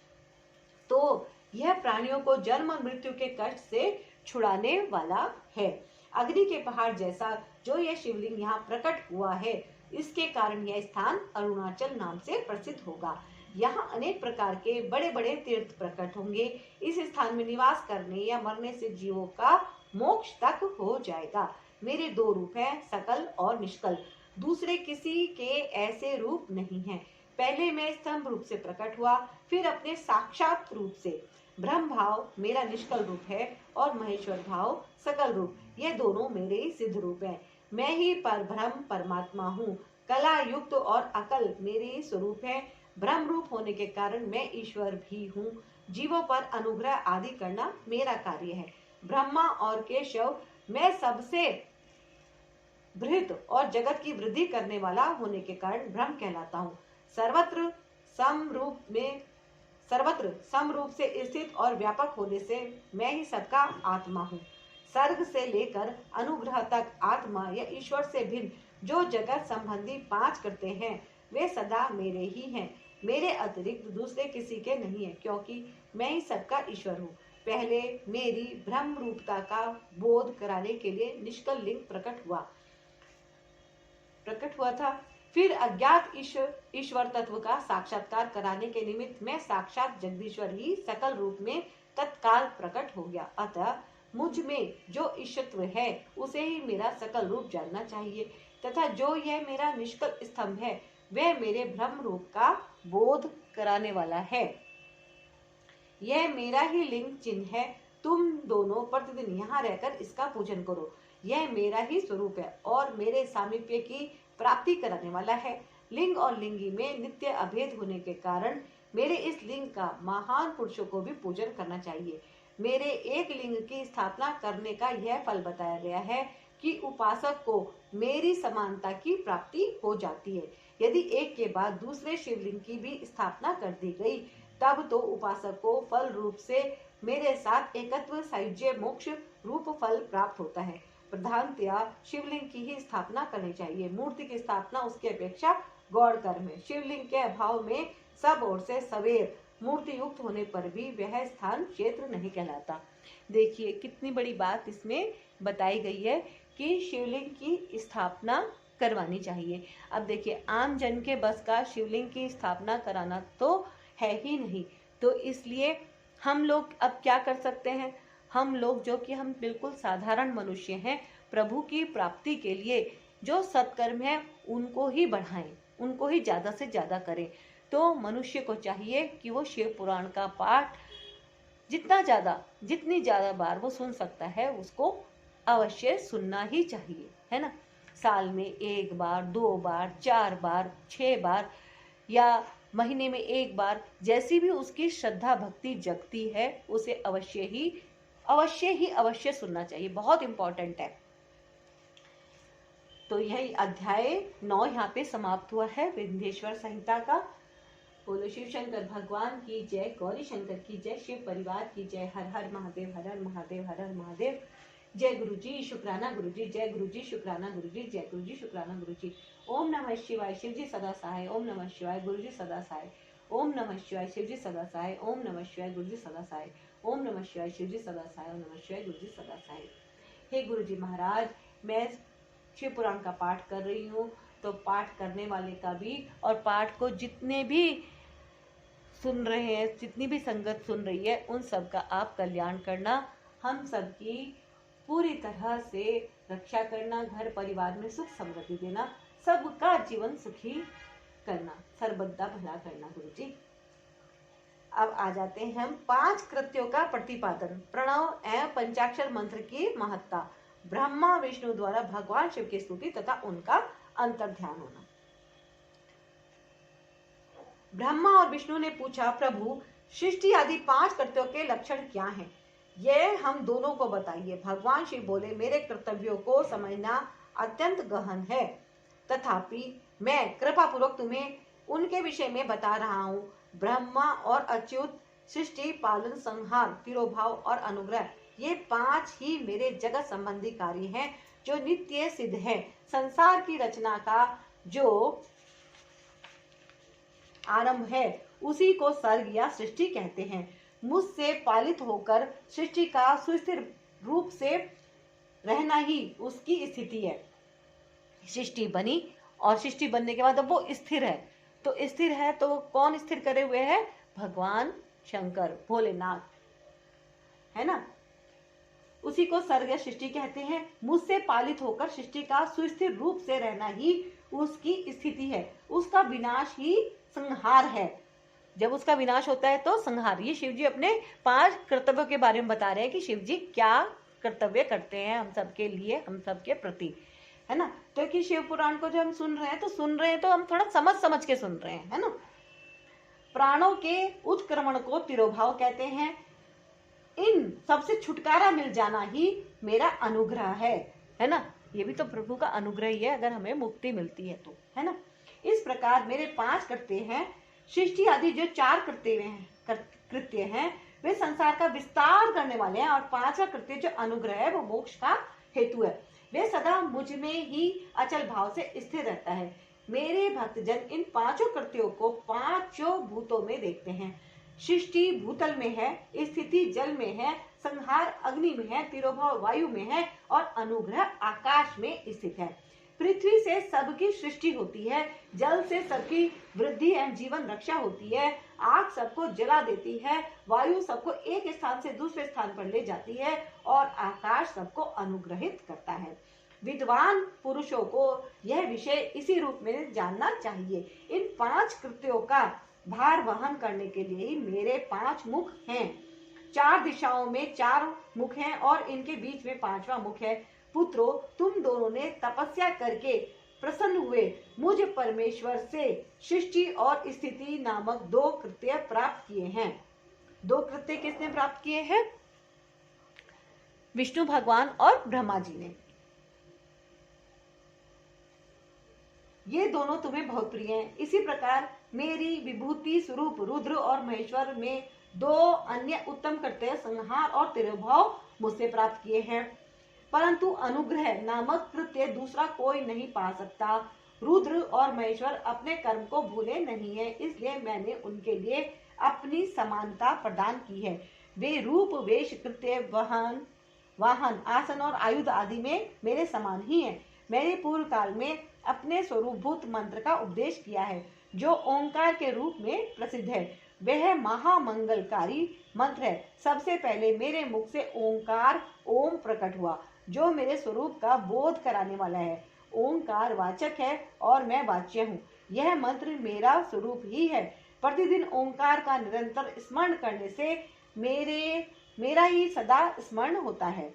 तो यह प्राणियों को जन्म और मृत्यु के कष्ट से छुड़ाने वाला है। अग्नि के पहाड़ जैसा जो यह शिवलिंग यहाँ प्रकट हुआ है, इसके कारण यह स्थान अरुणाचल नाम से प्रसिद्ध होगा। यहाँ अनेक प्रकार के बड़े बड़े तीर्थ प्रकट होंगे। इस स्थान में निवास करने या मरने से जीवों का मोक्ष तक हो जाएगा। मेरे दो रूप हैं, सकल और निष्कल। दूसरे किसी के ऐसे रूप नहीं हैं। पहले मैं स्तंभ रूप से प्रकट हुआ, फिर अपने साक्षात रूप से। ब्रह्म भाव मेरा निष्कल रूप है और महेश्वर भाव सकल रूप, ये दोनों मेरे ही सिद्ध रूप हैं। मैं ही परब्रह्म परमात्मा हूँ। कला युक्त और अकल मेरे ही स्वरूप है। ब्रह्म रूप होने के कारण मैं ईश्वर भी हूँ। जीवों पर अनुग्रह आदि करना मेरा कार्य है। ब्रह्मा और केशव मैं सबसे बृहत और जगत की वृद्धि करने वाला होने के कारण ब्रह्म कहलाता हूँ। सर्वत्र सम रूप से स्थित और व्यापक होने से मैं ही सबका आत्मा हूँ। सर्ग से लेकर अनुग्रह तक आत्मा या ईश्वर से भिन्न जो जगत संबंधी 5 कृत्य हैं, वे सदा मेरे ही हैं। मेरे अतिरिक्त दूसरे किसी के नहीं है, क्योंकि मैं ही सबका ईश्वर हूँ। पहले मेरी ब्रह्म रूपता का बोध कराने के लिए निष्कल लिंग प्रकट हुआ था। फिर अज्ञात ईश्वर तत्व का साक्षात्कार कराने के निमित्त मैं साक्षात जगदीश्वर ही सकल रूप में तत्काल प्रकट हो गया। अतः मुझ में जो ईश्वरत्व है उसे ही मेरा सकल रूप जानना चाहिए, तथा जो यह मेरा निष्कल स्तंभ है वह मेरे ब्रह्म रूप का बोध कराने वाला है। यह मेरा ही लिंग चिन्ह है। तुम दोनों प्रतिदिन यहाँ रहकर इसका पूजन करो। यह मेरा ही स्वरूप है और मेरे सामीप्य की प्राप्ति कराने वाला है। लिंग और लिंगी में नित्य अभेद होने के कारण मेरे इस लिंग का महान पुरुषों को भी पूजन करना चाहिए। मेरे एक लिंग की स्थापना करने का यह फल बताया गया है कि उपासक को मेरी समानता की प्राप्ति हो जाती है। यदि एक के बाद दूसरे शिवलिंग की भी स्थापना कर दी गई, तब तो उपासक को फल रूप से मेरे साथ एकत्व सायुज्य मोक्ष रूप फल प्राप्त होता है। प्रधानतया शिवलिंग की ही स्थापना करनी चाहिए। मूर्ति की स्थापना उसकी अपेक्षा गौण कर्म है। शिवलिंग के अभाव में सब ओर से सवेर मूर्ति युक्त होने पर भी वह स्थान क्षेत्र नहीं कहलाता। देखिए कितनी बड़ी बात इसमें बताई गई है कि शिवलिंग की स्थापना करवानी चाहिए। अब देखिए आम जन के बस का शिवलिंग की स्थापना कराना तो है ही नहीं, तो इसलिए हम लोग अब क्या कर सकते हैं। हम लोग जो कि हम बिल्कुल साधारण मनुष्य हैं, प्रभु की प्राप्ति के लिए जो सत्कर्म है उनको ही बढ़ाएं, उनको ही ज़्यादा से ज़्यादा करें। तो मनुष्य को चाहिए कि वो शिव पुराण का पाठ जितनी ज़्यादा बार वो सुन सकता है उसको अवश्य सुनना ही चाहिए, है ना। साल में 1 बार, 2 बार, 4 बार, 6 बार या महीने में 1 बार, जैसी भी उसकी श्रद्धा भक्ति जगती है उसे अवश्य सुनना चाहिए। बहुत इंपॉर्टेंट है। तो यही अध्याय 9 यहाँ पे समाप्त हुआ है विंध्येश्वर संहिता का। बोलो शिव शंकर भगवान की जय, गौरी शंकर की जय, शिव परिवार की जय। हर हर महादेव, हर हर महादेव, हर हर महादेव। जय गुरु जी, शुक्राना गुरु जी, जय गुरु जी, शुक्राना गुरु जी, जय गुरु जी, शुक्राना गुरु जी। ओम नमः शिवाय, शिव जी सदा सहाय। ओम नमः शिवाय, गुरु जी सदा सहाय। ओम नमः शिवाय, शिव जी सदा सहाय। ओम नमः शिवाय, गुरु जी सदा सहाय। ओम नमः शिवाय, शिव जी सदा सहाय। ओम नमः शिवाय, गुरु जी सदा सहाय। हे गुरु जी महाराज, मैं शिव पुराण का पाठ कर रही हूँ, तो पाठ करने वाले का भी और पाठ को जितने भी सुन रहे हैं, जितनी भी संगत सुन रही है, उन सब का आप कल्याण करना, हम सबकी पूरी तरह से रक्षा करना, घर परिवार में सुख समृद्धि देना, सबका जीवन सुखी करना, सर्वदा भला करना गुरु जी। अब आ जाते हैं हम 5 कृत्यों का प्रतिपादन। प्रणव एवं पंचाक्षर मंत्र की महत्ता। ब्रह्मा विष्णु द्वारा भगवान शिव की स्तुति तथा उनका अंतर्ध्यान होना। ब्रह्मा और विष्णु ने पूछा, प्रभु सृष्टि आदि 5 कृत्यों के लक्षण क्या हैं? यह हम दोनों को बताइए। भगवान शिव बोले, मेरे कर्तव्यों को समझना अत्यंत गहन है, तथापि मैं कृपा पूर्वक तुम्हें उनके विषय में बता रहा हूँ। ब्रह्मा और अच्युत, सृष्टि, पालन, संहार, तिरोभाव और अनुग्रह, ये 5 ही मेरे जगत संबंधी कार्य हैं जो नित्य सिद्ध है। संसार की रचना का जो आरंभ है उसी को सर्ग या सृष्टि कहते हैं। मुझसे पालित होकर सृष्टि का सुस्थिर रूप से रहना ही उसकी स्थिति है। सृष्टि बनी और सृष्टि बनने के बाद अब वो स्थिर है, तो स्थिर है तो कौन स्थिर करे हुए है? भगवान शंकर, भोलेनाथ, है ना। उसी को सर्ग या सृष्टि कहते हैं। मुझसे पालित होकर सृष्टि का सुस्थिर रूप से रहना ही उसकी स्थिति है। उसका विनाश ही संहार है। जब उसका विनाश होता है तो संहार। ये शिव जी अपने 5 कर्तव्यों के बारे में बता रहे हैं कि शिव जी क्या कर्तव्य करते हैं हम सबके लिए, हम सबके प्रति, है ना। तो कि शिव पुराण को जब हम सुन रहे हैं तो हम थोड़ा समझ के सुन रहे हैं, है ना। प्राणों के उत्क्रमण को तिरोभाव कहते हैं। इन सबसे छुटकारा मिल जाना ही मेरा अनुग्रह है ना। ये भी तो प्रभु का अनुग्रह ही है अगर हमें मुक्ति मिलती है तो, है ना। इस प्रकार मेरे 5 कृत्य हैं। सृष्टि आदि जो 4 कृत्य हैं वे संसार का विस्तार करने वाले हैं, और 5वां कृत्य जो अनुग्रह है वो मोक्ष का हेतु है। वे सदा मुझ में ही अचल भाव से स्थिर रहता है। मेरे भक्तजन इन 5 कृत्यों को 5 भूतों में देखते हैं। सृष्टि भूतल में है, स्थिति जल में है, संहार अग्नि में है, तिरोभाव वायु में है और अनुग्रह आकाश में स्थित है। पृथ्वी से सबकी सृष्टि होती है, जल से सबकी वृद्धि एवं जीवन रक्षा होती है, आग सबको जला देती है, वायु सबको एक स्थान से दूसरे स्थान पर ले जाती है और आकाश सबको अनुग्रहित करता है। विद्वान पुरुषों को यह विषय इसी रूप में जानना चाहिए। इन 5 कृत्यों का भार वहन करने के लिए ही मेरे 5 मुख हैं। 4 दिशाओं में 4 मुख हैं और इनके बीच में 5वां मुख है। पुत्रों, तुम दोनों ने तपस्या करके प्रसन्न हुए मुझ परमेश्वर से सृष्टि और स्थिति नामक 2 कृत्य प्राप्त किए हैं। 2 कृत्य किसने प्राप्त किए हैं? विष्णु भगवान और ब्रह्मा जी ने। ये दोनों तुम्हें बहुत प्रिय हैं। इसी प्रकार मेरी विभूति स्वरूप रुद्र और महेश्वर में 2 अन्य उत्तम कृत्य संहार और तिरोभाव मुझसे प्राप्त किए हैं, परंतु अनुग्रह नामक कृत्य दूसरा कोई नहीं पा सकता। रुद्र और महेश्वर अपने कर्म को भूले नहीं है, इसलिए मैंने उनके लिए अपनी समानता प्रदान की है। वे रूप, वेश, कृत्य, वाहन, आसन और आयुध आदि में मेरे समान ही हैं। मैंने पूर्व काल में अपने स्वरूपभूत मंत्र का उपदेश किया है, जो ओंकार के रूप में प्रसिद्ध है। वह महामंगलकारी मंत्र है। सबसे पहले मेरे मुख से ओंकार ओम प्रकट हुआ, जो मेरे स्वरूप का बोध कराने वाला है। ओंकार वाचक है और मैं वाच्य हूँ। यह मंत्र मेरा स्वरूप ही है। प्रतिदिन ओंकार का निरंतर स्मरण करने से मेरा ही सदा स्मरण होता है।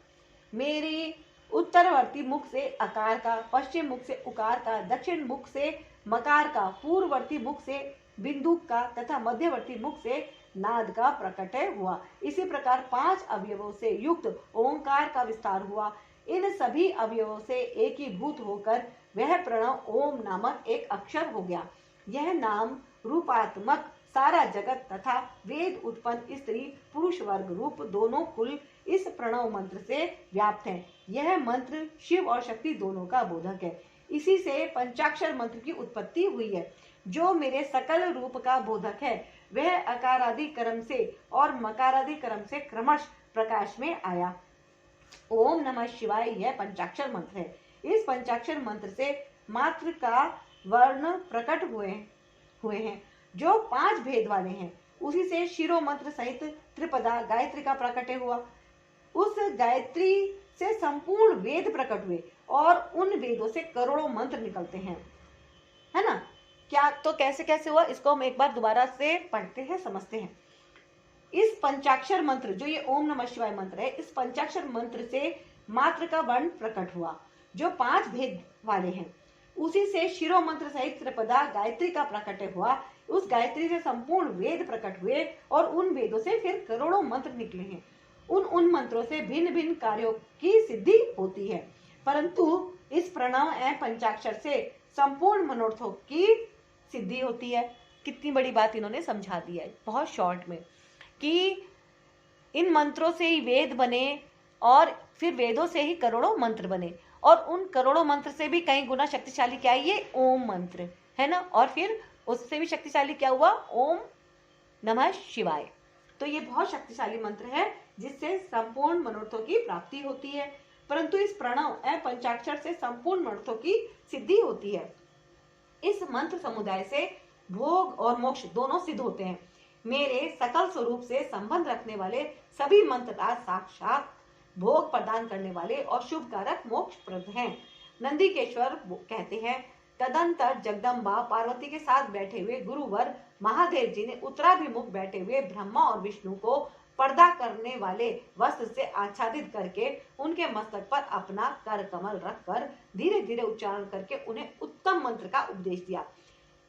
मेरे उत्तरवर्ती मुख से अकार का, पश्चिम मुख से उकार का, दक्षिण मुख से मकार का, पूर्ववर्ती मुख से बिंदु का तथा मध्यवर्ती मुख से नाद का प्रकटय हुआ। इसी प्रकार 5 अवयवों से युक्त ओंकार का विस्तार हुआ। इन सभी अवयवों से एकीभूत होकर वह प्रणव ओम नामक एक अक्षर हो गया। यह नाम रूपात्मक सारा जगत तथा वेद उत्पन्न स्त्री पुरुष वर्ग रूप दोनों कुल इस प्रणव मंत्र से व्याप्त है। यह मंत्र शिव और शक्ति दोनों का बोधक है। इसी से पंचाक्षर मंत्र की उत्पत्ति हुई है। जो मेरे सकल रूप का बोधक है वह अकारादि क्रम से और मकारादि क्रम से क्रमश प्रकाश में आया। ओम नमः शिवाय यह पंचाक्षर मंत्र है। इस पंचाक्षर मंत्र से मात्र का वर्ण प्रकट हुए हैं जो 5 भेद वाले हैं। उसी से शिरो मंत्र सहित त्रिपदा गायत्री का प्रकट हुआ। उस गायत्री से संपूर्ण वेद प्रकट हुए और उन वेदों से करोड़ों मंत्र निकलते हैं, है ना। क्या तो कैसे हुआ, इसको हम एक बार दोबारा से पढ़ते हैं, समझते हैं। इस पंचाक्षर मंत्र जो ये ओम नमः शिवाय मंत्र है, इस पंचाक्षर मंत्र से मात्र का वर्ण प्रकट हुआ जो 5 भेद वाले हैं। उसी से शिरो मंत्र सहित त्रिपदा गायत्री का प्रकट हुआ। उस गायत्री से संपूर्ण वेद प्रकट हुए और उन वेदों से फिर करोड़ों मंत्र निकले हैं। उन मंत्रों से भिन्न भिन्न कार्यों की सिद्धि होती है, परंतु इस प्रणव एवं पंचाक्षर से संपूर्ण मनोरथों की सिद्धि होती है। कितनी बड़ी बात इन्होंने समझा दी है बहुत शॉर्ट में, कि इन मंत्रों से ही वेद बने और फिर वेदों से ही करोड़ों मंत्र बने, और उन करोड़ों मंत्र से भी कई गुना शक्तिशाली क्या है, ये ओम मंत्र है ना, और फिर उससे भी शक्तिशाली क्या हुआ, ओम नमः शिवाय। तो ये बहुत शक्तिशाली मंत्र है जिससे संपूर्ण मनोरथों की प्राप्ति होती है, परंतु इस प्रणव एवं पंचाक्षर से संपूर्ण मनोरथों की सिद्धि होती है। इस मंत्र समुदाय से भोग और मोक्ष दोनों सिद्ध होते हैं। मेरे सकल स्वरूप से संबंध रखने वाले सभी मंत्र साक्षात भोग प्रदान करने वाले और शुभ कारक मोक्ष प्रद हैं। नंदीकेश्वर कहते हैं, तदंतर जगदम्बा पार्वती के साथ बैठे हुए गुरुवर महादेव जी ने उत्तराभिमुख बैठे हुए ब्रह्मा और विष्णु को पर्दा करने वाले वस्त्र से आच्छादित करके उनके मस्तक पर अपना कर कमल रखकर धीरे धीरे उच्चारण करके उन्हें उत्तम मंत्र का उपदेश दिया।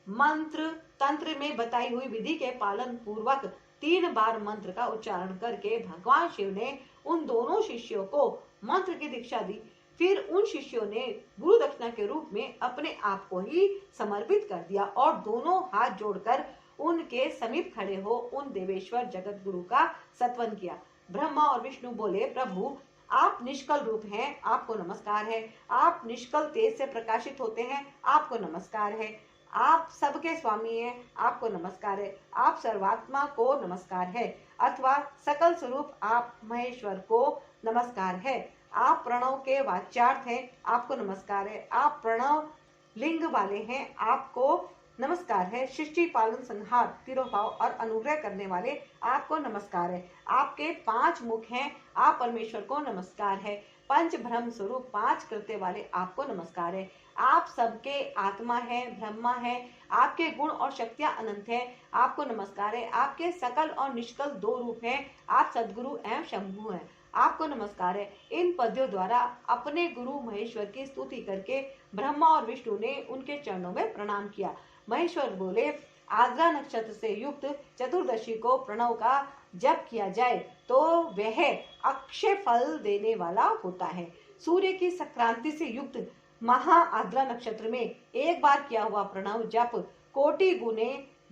मंत्र तंत्र में बताई हुई विधि के पालन पूर्वक 3 बार मंत्र का उच्चारण करके भगवान शिव ने उन दोनों शिष्यों को मंत्र की दीक्षा दी। फिर उन शिष्यों ने गुरु दक्षिणा के रूप में अपने आप को ही समर्पित कर दिया और दोनों हाथ जोड़कर उनके समीप खड़े हो उन देवेश्वर जगत गुरु का सत्वन किया। ब्रह्मा और विष्णु बोले, प्रभु आप निष्कल रूप हैं, आपको नमस्कार है। आप निष्कल तेज से प्रकाशित होते हैं, आपको नमस्कार है। आप सबके स्वामी हैं, आपको नमस्कार है। आप सर्वात्मा को नमस्कार है, अथवा सकल स्वरूप आप महेश्वर को नमस्कार है। आप प्रणव के वाच्यार्थ हैं, आपको नमस्कार है। आप प्रणव लिंग वाले हैं, आपको नमस्कार है। सृष्टि पालन संहार तिरोभाव और अनुग्रह करने वाले आपको नमस्कार है। आपके 5 मुख हैं, आप परमेश्वर को नमस्कार है। पंच ब्रह्म स्वरूप 5 कृत्य वाले आपको नमस्कार है। आप सबके आत्मा है, ब्रह्मा है। आपके गुण और शक्तियां अनंत है, आपको नमस्कार है। आपके सकल और निष्कल 2 रूप हैं, आप सदगुरु एवं शंभु हैं, आपको नमस्कार है। इन पद्यों द्वारा अपने गुरु महेश्वर की स्तुति करके ब्रह्मा और विष्णु ने उनके चरणों में प्रणाम किया। महेश्वर बोले, आद्रा नक्षत्र से युक्त चतुर्दशी को प्रणव का जप किया जाए तो वह अक्षय फल देने वाला होता है। सूर्य की संक्रांति से युक्त महा आद्रा नक्षत्र में एक बार किया हुआ प्रणव जप कोटि गुने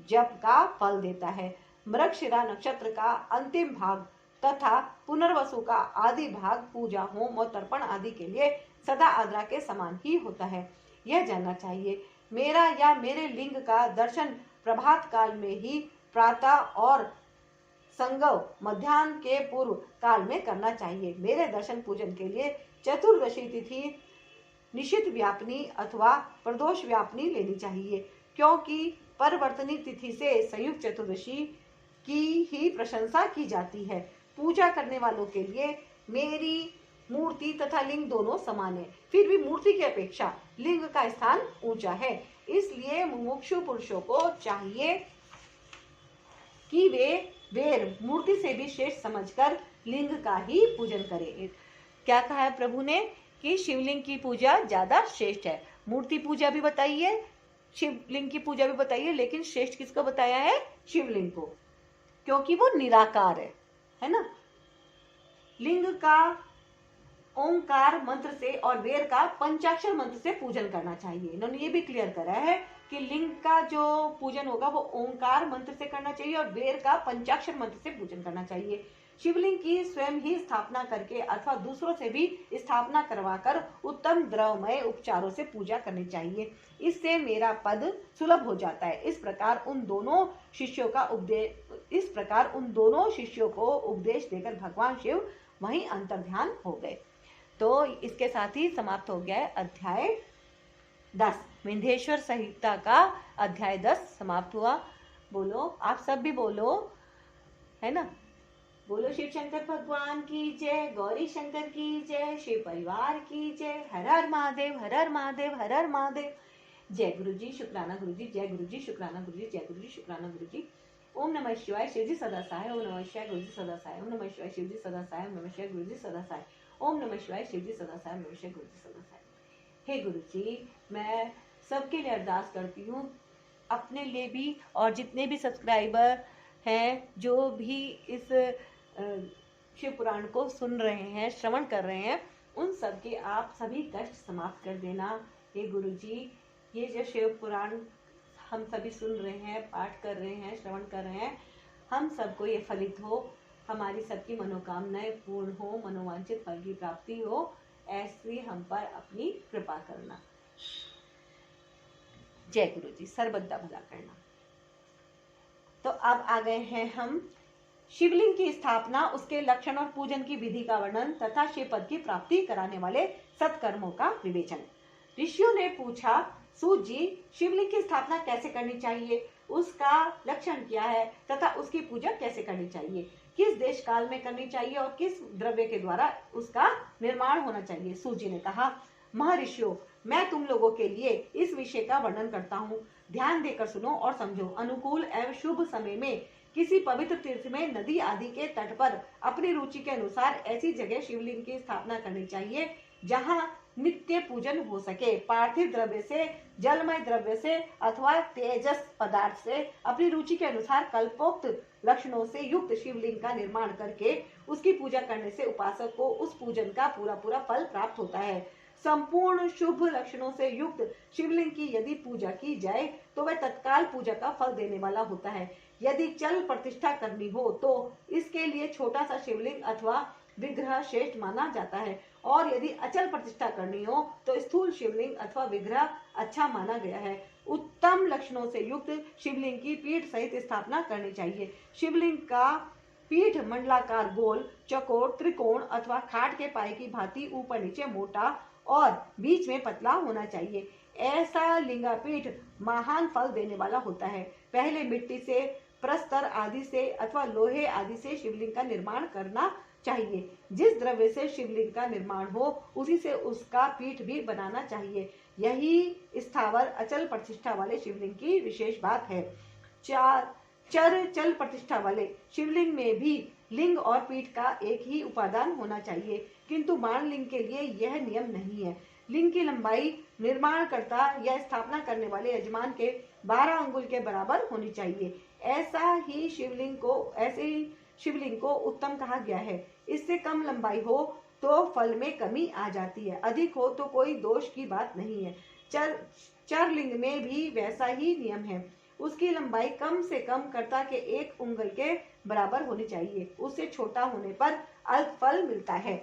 जप का फल देता है। मृगशिरा नक्षत्र का अंतिम भाग तथा पुनर्वसु का आदि भाग पूजा होम और तर्पण आदि के लिए सदा आद्रा के समान ही होता है। यह जानना चाहिए, मेरा या मेरे लिंग का दर्शन प्रभात काल में ही प्रातः और संगव मध्याह्न के पूर्व काल में करना चाहिए। मेरे दर्शन पूजन के लिए चतुर्दशी तिथि निशित व्यापनी अथवा प्रदोष व्यापनी लेनी चाहिए, क्योंकि परिवर्तनी तिथि से संयुक्त चतुर्दशी की ही प्रशंसा की जाती है। पूजा करने वालों के लिए मेरी मूर्ति तथा लिंग दोनों समान है, फिर भी मूर्ति की अपेक्षा लिंग का स्थान ऊंचा है। इसलिए मुमुक्षु पुरुषों को चाहिए कि वे मूर्ति से भी श्रेष्ठ समझकर लिंग का ही पूजन करें। क्या कहा है प्रभु ने कि शिवलिंग की पूजा ज्यादा श्रेष्ठ है। मूर्ति पूजा भी बताई है, शिवलिंग की पूजा भी बताई है, लेकिन श्रेष्ठ किसको बताया है, शिवलिंग को, क्योंकि वो निराकार है ना। लिंग का ओंकार मंत्र से और वेर का पंचाक्षर मंत्र से पूजन करना चाहिए। इन्होंने ये भी क्लियर करा है कि लिंग का जो पूजन होगा वो ओंकार मंत्र से करना चाहिए और वेर का पंचाक्षर मंत्र से पूजन करना चाहिए। शिवलिंग की स्वयं ही स्थापना करके अथवा दूसरों से भी स्थापना करवाकर उत्तम द्रवमय उपचारों से पूजा करनी चाहिए। इससे मेरा पद सुलभ हो जाता है। इस प्रकार उन दोनों शिष्यों को उपदेश देकर भगवान शिव वहीं अंतर्ध्यान हो गए। तो इसके साथ ही समाप्त हो गया है अध्याय 10। विंध्येश्वर संहिता का अध्याय 10 समाप्त हुआ। बोलो, आप सब भी बोलो, है ना। बोलो शिव शंकर भगवान की जय, गौरी शंकर की जय, शिव परिवार की जय। हर हर महादेव, हर हर महादेव, हर हर महादेव। जय गुरु जी, शुक्राना गुरु जी, जय गुरु जी, शुक्राना गुरु जी, जय गुरु जी, शुक्राना गुरु जी। ओम नमः शिवाय, शिव जी सदा सहाय। ओम नमः शिवाय, गुरु जी सदा सहाय। ओम नमः शिवाय, शिव जी सदा सहाय। ओम नमः शिवाय, गुरु जी सदा सहाय। ओम नमः शिवाय। शिव जी सदा साहब नमः, गुरु जी सदा साहब। हे गुरु जी, मैं सबके लिए अरदास करती हूँ, अपने लिए भी और जितने भी सब्सक्राइबर हैं, जो भी इस शिव पुराण को सुन रहे हैं, श्रवण कर रहे हैं, उन सब के आप सभी कष्ट समाप्त कर देना। हे गुरु जी, ये जो शिव पुराण हम सभी सुन रहे हैं, पाठ कर रहे हैं, श्रवण कर रहे हैं, हम सबको ये फलित हो, हमारी सबकी मनोकामनाएं पूर्ण हो, मनोवांछित फल की प्राप्ति हो, ऐसी हम पर अपनी कृपा करना। जय गुरु जी, सर्वदा भला करना। तो अब आ गए हैं हम शिवलिंग की स्थापना, उसके लक्षण और पूजन की विधि का वर्णन तथा शिव पद की प्राप्ति कराने वाले सत्कर्मों का विवेचन। ऋषियों ने पूछा, सूत जी, शिवलिंग की स्थापना कैसे करनी चाहिए, उसका लक्षण क्या है तथा उसकी पूजा कैसे करनी चाहिए, किस देश काल में करनी चाहिए और किस द्रव्य के द्वारा उसका निर्माण होना चाहिए। सूत जी ने कहा, महर्षियों, मैं तुम लोगों के लिए इस विषय का वर्णन करता हूँ, ध्यान देकर सुनो और समझो। अनुकूल एवं शुभ समय में किसी पवित्र तीर्थ में, नदी आदि के तट पर अपनी रुचि के अनुसार ऐसी जगह शिवलिंग की स्थापना करनी चाहिए जहाँ नित्य पूजन हो सके। पार्थिव द्रव्य से, जलमय द्रव्य से अथवा तेजस पदार्थ से अपनी रुचि के अनुसार कल्पोक्त लक्षणों से युक्त शिवलिंग का निर्माण करके उसकी पूजा करने से उपासक को उस पूजन का पूरा पूरा फल प्राप्त होता है। संपूर्ण शुभ लक्षणों से युक्त शिवलिंग की यदि पूजा की जाए तो वह तत्काल पूजा का फल देने वाला होता है। यदि चल प्रतिष्ठा करनी हो तो इसके लिए छोटा सा शिवलिंग अथवा विग्रह श्रेष्ठ माना जाता है, और यदि अचल प्रतिष्ठा करनी हो तो स्थूल शिवलिंग अथवा विग्रह अच्छा माना गया है। उत्तम लक्षणों से युक्त शिवलिंग की पीठ सहित स्थापना करनी चाहिए। शिवलिंग का पीठ मंडलाकार, गोल, चौकोर, त्रिकोण अथवा खाट के पाए की भांति ऊपर नीचे मोटा और बीच में पतला होना चाहिए। ऐसा लिंगापीठ महान फल देने वाला होता है। पहले मिट्टी से, प्रस्तर आदि से अथवा लोहे आदि से शिवलिंग का निर्माण करना चाहिए। जिस द्रव्य से शिवलिंग का निर्माण हो उसी से उसका पीठ भी बनाना चाहिए। यही स्थावर अचल प्रतिष्ठा वाले शिवलिंग की विशेष बात है। चल प्रतिष्ठा वाले शिवलिंग में भी लिंग और पीठ का एक ही उपादान होना चाहिए, किंतु बाण लिंग के लिए यह नियम नहीं है। लिंग की लंबाई निर्माणकर्ता या स्थापना करने वाले यजमान के 12 अंगुल के बराबर होनी चाहिए। ऐसे ही शिवलिंग को उत्तम कहा गया है। इससे कम लंबाई हो तो फल में कमी आ जाती है, अधिक हो तो कोई दोष की बात नहीं है। चरलिंग में भी वैसा ही नियम है। उसकी लंबाई कम से कम कर्ता के 1 उंगल के बराबर होनी चाहिए। उससे छोटा होने पर अल्प फल मिलता है,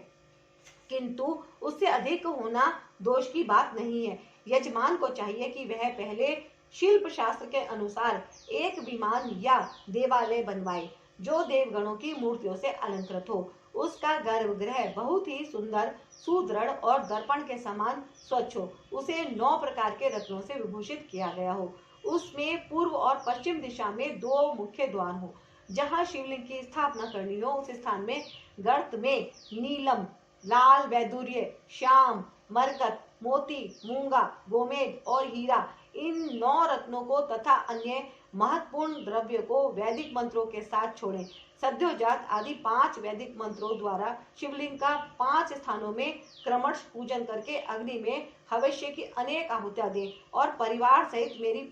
किंतु उससे अधिक होना दोष की बात नहीं है। यजमान को चाहिए कि वह पहले शिल्प शास्त्र के अनुसार एक विमान या देवालय बनवाए जो देवगणों की मूर्तियों से अलंकृत हो। उसका गर्भगृह बहुत ही सुंदर, सुदृढ़ और दर्पण के समान स्वच्छ हो। उसे 9 प्रकार के रत्नों से विभूषित किया गया हो। उसमें पूर्व और पश्चिम दिशा में 2 मुख्य द्वार हो। जहाँ शिवलिंग की स्थापना करनी हो उस स्थान में गर्त में नीलम, लाल वैदूर्य, श्याम, मरकत, मोती, मूंगा, गोमेद और हीरा, इन 9 रत्नों को तथा अन्य महत्वपूर्ण द्रव्य को वैदिक मंत्रों के साथ छोड़ें। सद्योजात आदि 5 वैदिक मंत्रों द्वारा शिवलिंग का 5 स्थानों में क्रमश पूजन करके अग्नि में हवश्य की अनेक आहुतियां दें और परिवार सहित मेरी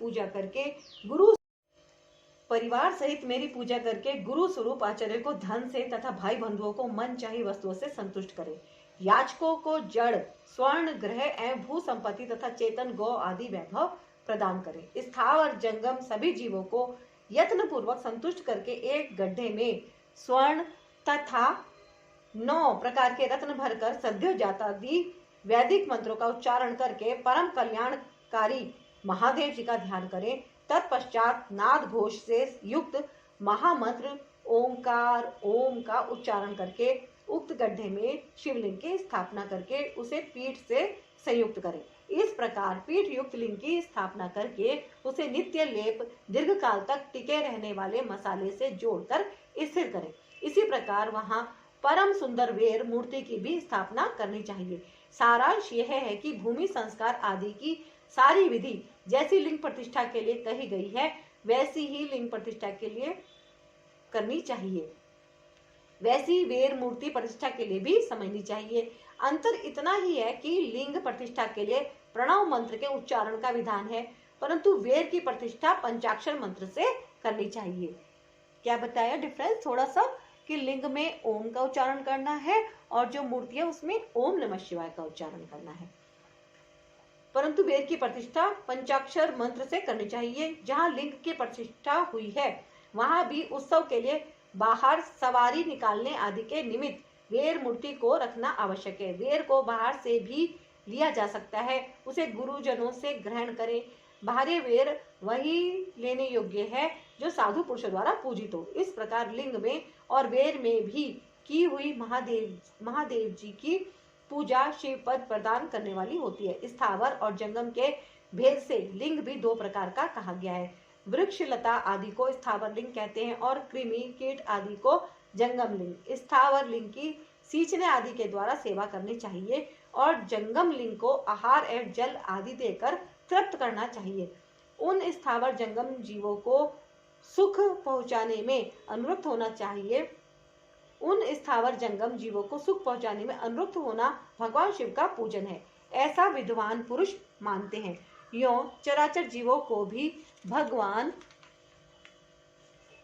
पूजा करके गुरु स्वरूप आचार्य को धन से तथा भाई बंधुओं को मन चाही वस्तुओं से संतुष्ट करें। याचकों को जड़, स्वर्ण, ग्रह एवं भू संपत्ति तथा चेतन गौ आदि वैभव प्रदान करें। स्थावर जंगम सभी जीवों को यत्न पूर्वक संतुष्ट करके एक गड्ढे में स्वर्ण तथा 9 प्रकार के रत्न भरकर सद्योजातादि वैदिक मंत्रों का उच्चारण करके परम कल्याणकारी महादेव जी का ध्यान करें। तत्पश्चात नाद घोष से युक्त महामंत्र ओंकार ओम का उच्चारण करके उक्त गड्ढे में शिवलिंग की स्थापना करके उसे पीठ से संयुक्त करें। इस प्रकार पीठ युक्त लिंग की स्थापना करके उसे नित्य लेप, दीर्घ काल तक टिके रहने वाले मसाले से जोड़कर स्थिर करें। इसी प्रकार वहां परम सुंदर वेर मूर्ति की भी स्थापना करनी चाहिए। सारांश यह है कि भूमि संस्कार आदि की सारी विधि जैसी लिंग प्रतिष्ठा के लिए कही गई है वैसी ही लिंग प्रतिष्ठा के लिए करनी चाहिए। वैसी वेर मूर्ति प्रतिष्ठा के लिए भी समझनी चाहिए। अंतर इतना ही है कि लिंग प्रतिष्ठा के लिए प्रणव मंत्र के उच्चारण का विधान है, परंतु वेर की प्रतिष्ठा पंचाक्षर मंत्र से करनी चाहिए। क्या बताया डिफरेंस थोड़ा सा, कि लिंग में ओम का उच्चारण करना है और जो मूर्ति है उसमें ओम नमः शिवाय का उच्चारण करना है, परंतु वेद की प्रतिष्ठा पंचाक्षर मंत्र से करनी चाहिए। जहाँ लिंग की प्रतिष्ठा हुई है वहां भी उत्सव के लिए बाहर सवारी निकालने आदि के निमित्त वेर मूर्ति को रखना आवश्यक है। वेर को बाहर से भी लिया जा सकता है, उसे गुरुजनों से ग्रहण करें। बाहरी वेर वही लेने योग्य है जो साधु पुरुषों द्वारा पूजित हो। इस प्रकार लिंग में और वेर में भी की हुई महादेव जी की पूजा शिव पद प्रदान करने वाली होती है। स्थावर और जंगम के भेद से लिंग भी दो प्रकार का कहा गया है। वृक्ष लता आदि को स्थावर लिंग कहते हैं और कृमि कीट आदि को जंगम लिंग। स्थावर लिंग की सींचने आदि के द्वारा सेवा करनी चाहिए और जंगम लिंग को आहार एवं जल आदि देकर तृप्त करना चाहिए। उन स्थावर जंगम जीवों को सुख पहुंचाने में अनुरक्त होना चाहिए। उन स्थावर जंगम जीवों को सुख पहुंचाने में अनुरक्त होना भगवान शिव का पूजन है, ऐसा विद्वान पुरुष मानते हैं। यों चराचर जीवों को भी भगवान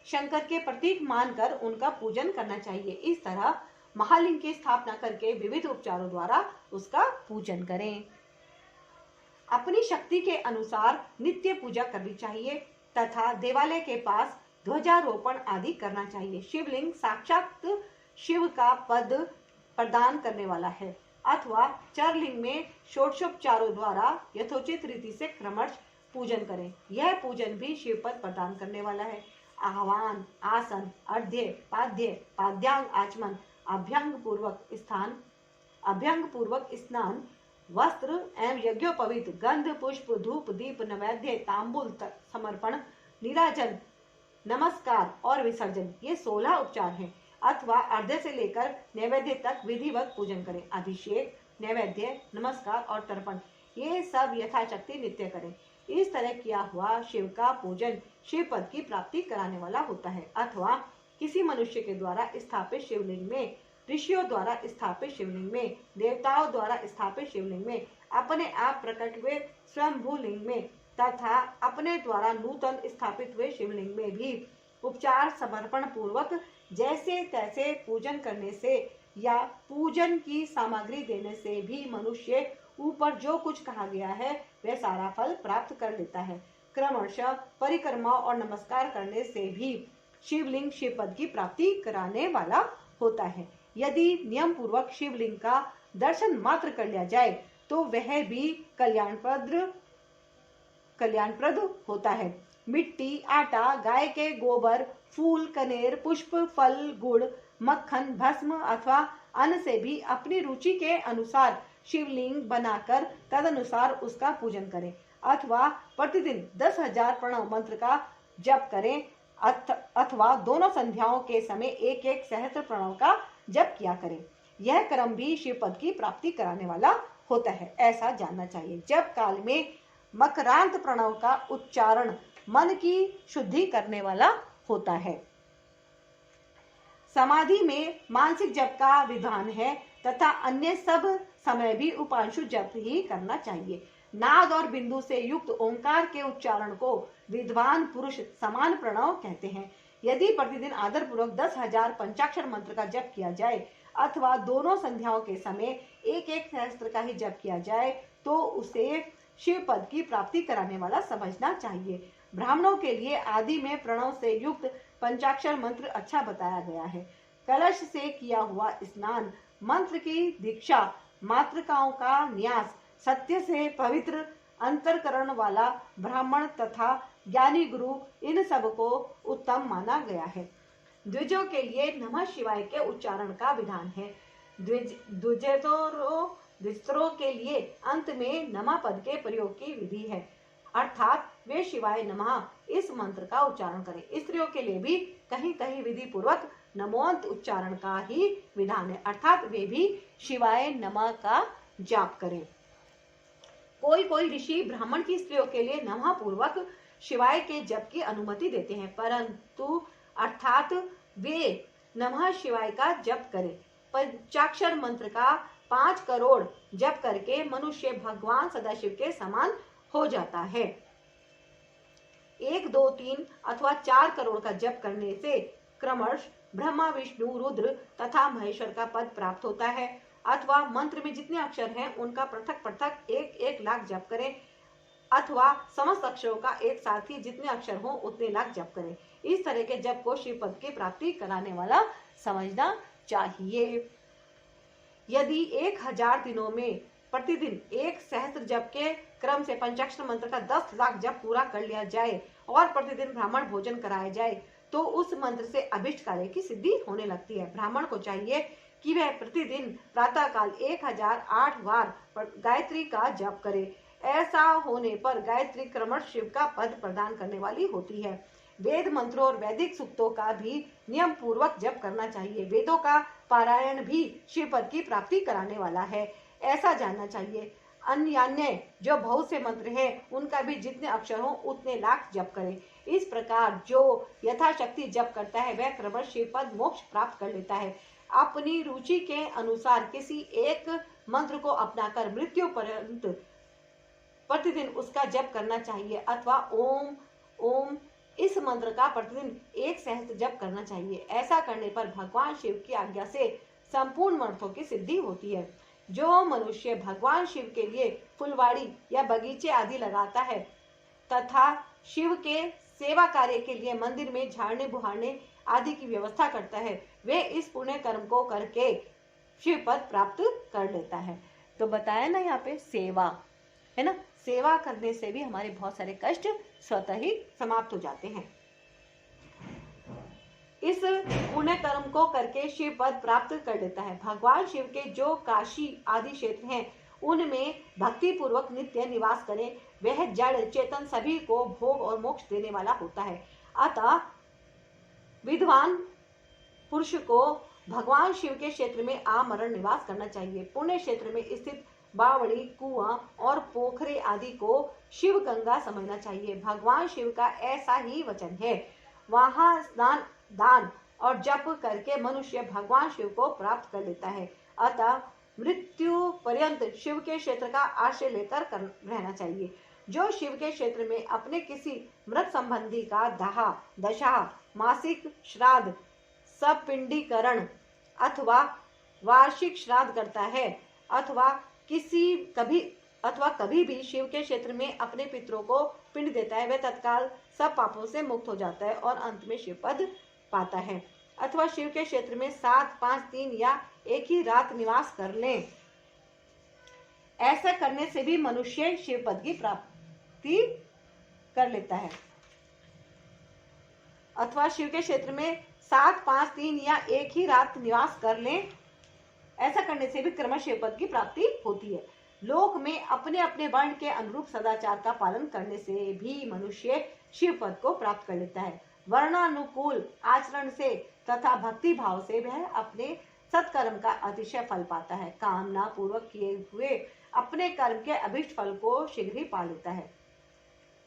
शंकर के प्रतीक मानकर उनका पूजन करना चाहिए। इस तरह महालिंग की स्थापना करके विविध उपचारों द्वारा उसका पूजन करें। अपनी शक्ति के अनुसार नित्य पूजा करनी चाहिए तथा देवालय के पास ध्वजारोपण आदि करना चाहिए। शिवलिंग साक्षात शिव का पद प्रदान करने वाला है अथवा चरलिंग में षोडशोपचारों द्वारा यथोचित रीति से क्रमश पूजन करें। यह पूजन भी शिव पद प्रदान करने वाला है। आह्वान, आसन, अर्ध्य, पाद्य, पाद्यांग आचमन, अभ्यंग पूर्वक स्नान, वस्त्र एवं यज्ञोपवीत, गंध पुष्प धूप दीप नैवेद्य तांबूल समर्पण, नीराजन, नमस्कार और विसर्जन, ये 16 उपचार हैं। अथवा अर्ध्य से लेकर नैवेद्य तक विधिवत पूजन करें। अभिषेक, नैवेद्य, नमस्कार और तर्पण, ये सब यथाशक्ति नित्य करें। इस तरह किया हुआ शिव का पूजन शिव पद की प्राप्ति कराने वाला होता है। अथवा किसी मनुष्य के द्वारा स्थापित शिवलिंग में, ऋषियों द्वारा स्थापित शिवलिंग में, देवताओं द्वारा स्थापित शिवलिंग में, अपने आप प्रकट हुए स्वयंभू लिंग में तथा अपने द्वारा नूतन स्थापित हुए शिवलिंग में भी उपचार समर्पण पूर्वक जैसे तैसे पूजन करने से या पूजन की सामग्री देने से भी मनुष्य ऊपर जो कुछ कहा गया है वह सारा फल प्राप्त कर लेता है। क्रमशः परिक्रमा और नमस्कार करने से भी शिवलिंग शिव पद की प्राप्ति कराने वाला होता है। यदि नियम पूर्वक शिवलिंग का दर्शन मात्र कर लिया जाए तो वह भी कल्याणप्रद होता है। मिट्टी, आटा, गाय के गोबर, फूल, कनेर, पुष्प, फल, गुड़, मक्खन, भस्म अथवा अन्न से भी अपनी रुचि के अनुसार शिवलिंग बनाकर तदनुसार उसका पूजन करें। अथवा प्रतिदिन 10,000 प्रणव मंत्र का जप करें अथवा दोनों संध्याओं के समय एक एक सहस्त्र प्रणव का जप किया करें। यह क्रम भी शिव पद की प्राप्ति कराने वाला होता है, ऐसा जानना चाहिए। जप काल में मकरांत प्रणव का उच्चारण मन की शुद्धि करने वाला होता है। समाधि में मानसिक जप का विधान है तथा अन्य सब समय भी उपांशु जप ही करना चाहिए। नाद और बिंदु से युक्त ओंकार के उच्चारण को विद्वान पुरुष समान प्रणव कहते हैं। यदि प्रतिदिन आदर पूर्वक 10,000 पंचाक्षर मंत्र का जप किया जाए अथवा दोनों संध्याओं के समय एक एक सहस्त्र का ही जप किया जाए तो उसे शिव पद की प्राप्ति कराने वाला समझना चाहिए। ब्राह्मणों के लिए आदि में प्रणव से युक्त पंचाक्षर मंत्र अच्छा बताया गया है। कलश से किया हुआ स्नान, मंत्र की दीक्षा, मातृकाओं का न्यास, सत्य से पवित्र अंतरकरण वाला ब्राह्मण तथा ज्ञानी गुरु, इन सब को उत्तम माना गया है। द्विजों के लिए नमः शिवाय के उच्चारण का विधान है। द्विजों के लिए अंत में नमः पद के प्रयोग की विधि है, अर्थात वे शिवाय नमः इस मंत्र का उच्चारण करें। स्त्रियों के लिए भी कहीं कहीं विधि पूर्वक नमोंत उच्चारण का ही विधान है, अर्थात वे भी शिवाय नमः का जाप करें। कोई कोई ऋषि ब्राह्मण की स्त्रियों के लिए नमः पूर्वक शिवाय के जप की अनुमति देते हैं, परंतु अर्थात वे नमः शिवाय का जप करे। पंचाक्षर मंत्र का 5 करोड़ जप करके मनुष्य भगवान सदाशिव के समान हो जाता है। 1, 2, 3 अथवा 4 करोड़ का जप करने से क्रमश ब्रह्मा, विष्णु, रुद्र तथा महेश्वर का पद प्राप्त होता है। अथवा मंत्र में जितने अक्षर हैं उनका पृथक पृथक 1-1 लाख जप करें, अथवा समस्त अक्षरों का एक साथ ही जितने अक्षर हो उतने लाख जप करें। इस तरह के जप को शिव पद की प्राप्ति कराने वाला समझना चाहिए। यदि 1000 दिनों में प्रतिदिन 1 सहस्त्र जप के क्रम से पंचाक्षर मंत्र का 10 लाख जप पूरा कर लिया जाए और प्रतिदिन ब्राह्मण भोजन कराया जाए तो उस मंत्र से अभिष्ट कार्य की सिद्धि होने लगती है। ब्राह्मण को चाहिए कि वह प्रतिदिन प्रातःकाल 1008 बार गायत्री का जप करे। ऐसा होने पर गायत्री क्रमश शिव का पद प्रदान करने वाली होती है। वेद मंत्रों और वैदिक सूक्तों का भी नियम पूर्वक जप करना चाहिए। वेदों का पारायण भी शिव पद की प्राप्ति कराने वाला है, ऐसा जानना चाहिए। अन्य जो बहुत से मंत्र हैं उनका भी जितने अक्षर हो उतने लाख जप करें। इस प्रकार जो यथाशक्ति जप करता है वह क्रमश शिव पद मोक्ष प्राप्त कर लेता है। अपनी रुचि के अनुसार किसी एक मंत्र को अपनाकर मृत्यु पर्यंत प्रतिदिन उसका जप करना चाहिए, अथवा ओम ओम इस मंत्र का प्रतिदिन 1 सहस्त्र जप करना चाहिए। ऐसा करने पर भगवान शिव की आज्ञा से संपूर्ण मंत्रों की सिद्धि होती है। जो मनुष्य भगवान शिव के लिए फुलवाड़ी या बगीचे आदि लगाता है तथा शिव के सेवा कार्य के लिए मंदिर में झाड़ने बुहारने आदि की व्यवस्था करता है, वे इस पुण्य कर्म को करके शिव पद प्राप्त कर लेता है। तो बताया ना यहाँ पे सेवा है ना, सेवा करने से भी हमारे बहुत सारे कष्ट स्वतः ही समाप्त हो जाते हैं। इस पुण्य कर्म को करके शिव पद प्राप्त कर लेता है। भगवान शिव के जो काशी आदि क्षेत्र हैं उनमें भक्ति पूर्वक नित्य निवास करें। वह जड़ चेतन सभी को भोग और मोक्ष देने वाला होता है। अतः विद्वान पुरुष को भगवान शिव के क्षेत्र में आमरण निवास करना चाहिए। पुण्य क्षेत्र में स्थित बावड़ी, कुआं और पोखरे आदि को शिव गंगा समझना चाहिए। भगवान शिव का ऐसा ही वचन है। वहां स्नान, दान और जप करके मनुष्य भगवान शिव को प्राप्त कर लेता है। अतः मृत्यु पर्यंत शिव के क्षेत्र का आश्रय लेकर रहना चाहिए। जो शिव के क्षेत्र में अपने किसी मृत संबंधी का दाह, दशा, मासिक श्राद्ध, सपिंडीकरण अथवा वार्षिक श्राद्ध करता है, अथवा कभी भी शिव के क्षेत्र में अपने पितरों को पिंड देता है, वह तत्काल सब पापों से मुक्त हो जाता है और अंत में शिव पद पाता है। अथवा शिव के क्षेत्र में 7, 5 दिन या एक ही रात निवास कर लें। ऐसा करने से भी मनुष्य शिव पद की प्राप्ति कर लेता है। अथवा शिव के क्षेत्र में 7, 5 दिन या एक ही रात निवास कर लें। ऐसा करने से भी क्रमश शिव पद की प्राप्ति होती है। लोक में अपने अपने वर्ण के अनुरूप सदाचार का पालन करने से भी मनुष्य शिव पद को प्राप्त कर लेता है। वर्णानुकूल आचरण से तथा भक्ति भाव से वह अपने सत्कर्म का अतिशय फल पाता है। कामना पूर्वक किए हुए अपने कर्म के अभिष्ट फल को शीघ्र ही पा लेता है।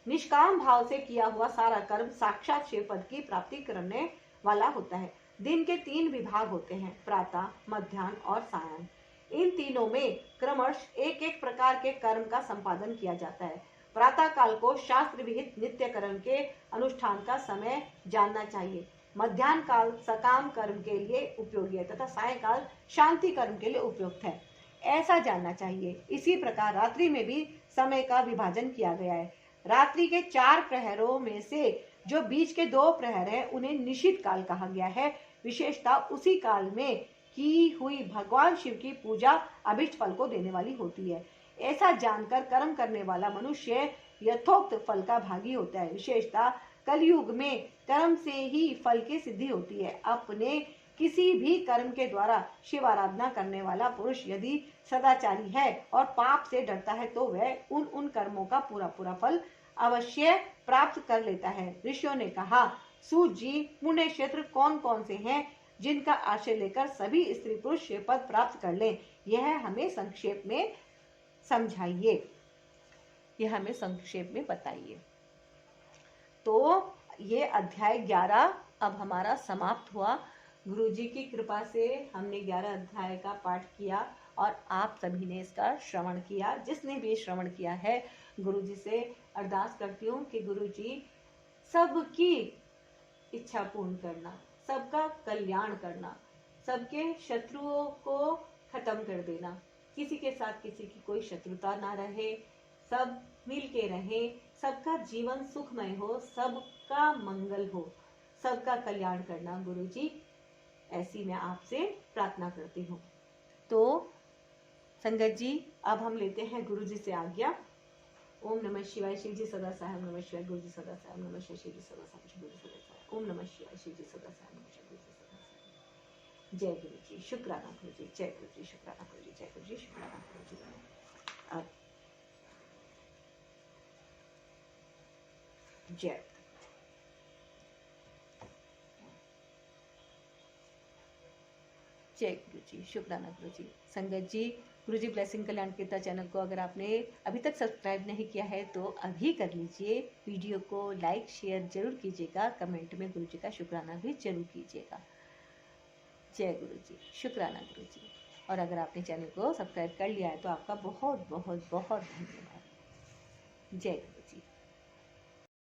निष्काम भाव से किया हुआ सारा कर्म साक्षात शिव पद की प्राप्ति करने वाला होता है। दिन के 3 विभाग होते हैं, प्रातः, मध्याह्न और सायं। इन तीनों में क्रमश एक एक प्रकार के कर्म का संपादन किया जाता है। प्रातः काल को शास्त्र विहित नित्य कर्म के अनुष्ठान का समय जानना चाहिए। मध्याह्न काल सकाम कर्म के लिए उपयोगी है तथा सायंकाल शांति कर्म के लिए उपयुक्त है, ऐसा जानना चाहिए। इसी प्रकार रात्रि में भी समय का विभाजन किया गया है। रात्रि के 4 प्रहरों में से जो बीच के 2 प्रहर हैं उन्हें निशित काल कहा गया है। विशेषता उसी काल में की हुई भगवान शिव की पूजा अभिष्ट फल को देने वाली होती है। ऐसा जानकर कर्म करने वाला मनुष्य यथोक्त फल का भागी होता है। विशेषता कलयुग में कर्म से ही फल की सिद्धि होती है। अपने किसी भी कर्म के द्वारा शिव आराधना करने वाला पुरुष यदि सदाचारी है और पाप से डरता है तो वह उन कर्मों का पूरा फल अवश्य प्राप्त कर लेता है। ऋषियों ने कहा, सूत जी, पुण्य क्षेत्र कौन कौन से हैं जिनका आश्रय लेकर सभी स्त्री पुरुष शिव पद प्राप्त कर लें? यह हमें संक्षेप में समझाइए, यह हमें संक्षेप में बताइए। तो ये अध्याय 11 अब हमारा समाप्त हुआ। गुरु जी की कृपा से हमने 11 अध्याय का पाठ किया और आप सभी ने इसका श्रवण किया। जिसने भी श्रवण किया है, गुरु जी से अरदास करती हूँ कि गुरु जी सबकी इच्छा पूर्ण करना, सबका कल्याण करना, सबके शत्रुओं को खत्म कर देना, किसी के साथ किसी की कोई शत्रुता ना रहे, सब मिल के रहे, सबका जीवन सुखमय हो, सबका मंगल हो, सबका कल्याण करना गुरु जी, ऐसी मैं आपसे प्रार्थना करती हूँ। तो संगत जी, अब हम लेते हैं गुरु जी से आज्ञा। ओम नमः शिवाय, शिव जी सदा साहब नमः शिवाय, गुरु जी सदा साहब नमः शिवाय, शिव जी सदा साहब, गुरु जी सदा साहब, ओम नमः शिवाय, शिव जी सदा साहब नमः शिवाय, गुरु जी सदा साहब। जय गुरु जी, शुक्राना गुरु जी, जय गुरु जी, शुक्राना गुरु जी, जय गुरु जी, शुक्राना गुरु जी। अब जय जय गुरु जी, शुक्राना गुरु जी। संगत जी, गुरु जी ब्लेसिंग कल्याण कीर्तन चैनल को अगर आपने अभी तक सब्सक्राइब नहीं किया है तो अभी कर लीजिए। वीडियो को लाइक शेयर जरूर कीजिएगा, कमेंट में गुरु जी का शुक्राना भी जरूर कीजिएगा। जय गुरु जी, शुक्राना गुरु जी। और अगर आपने चैनल को सब्सक्राइब कर लिया है तो आपका बहुत बहुत बहुत धन्यवाद। जय गुरु जी।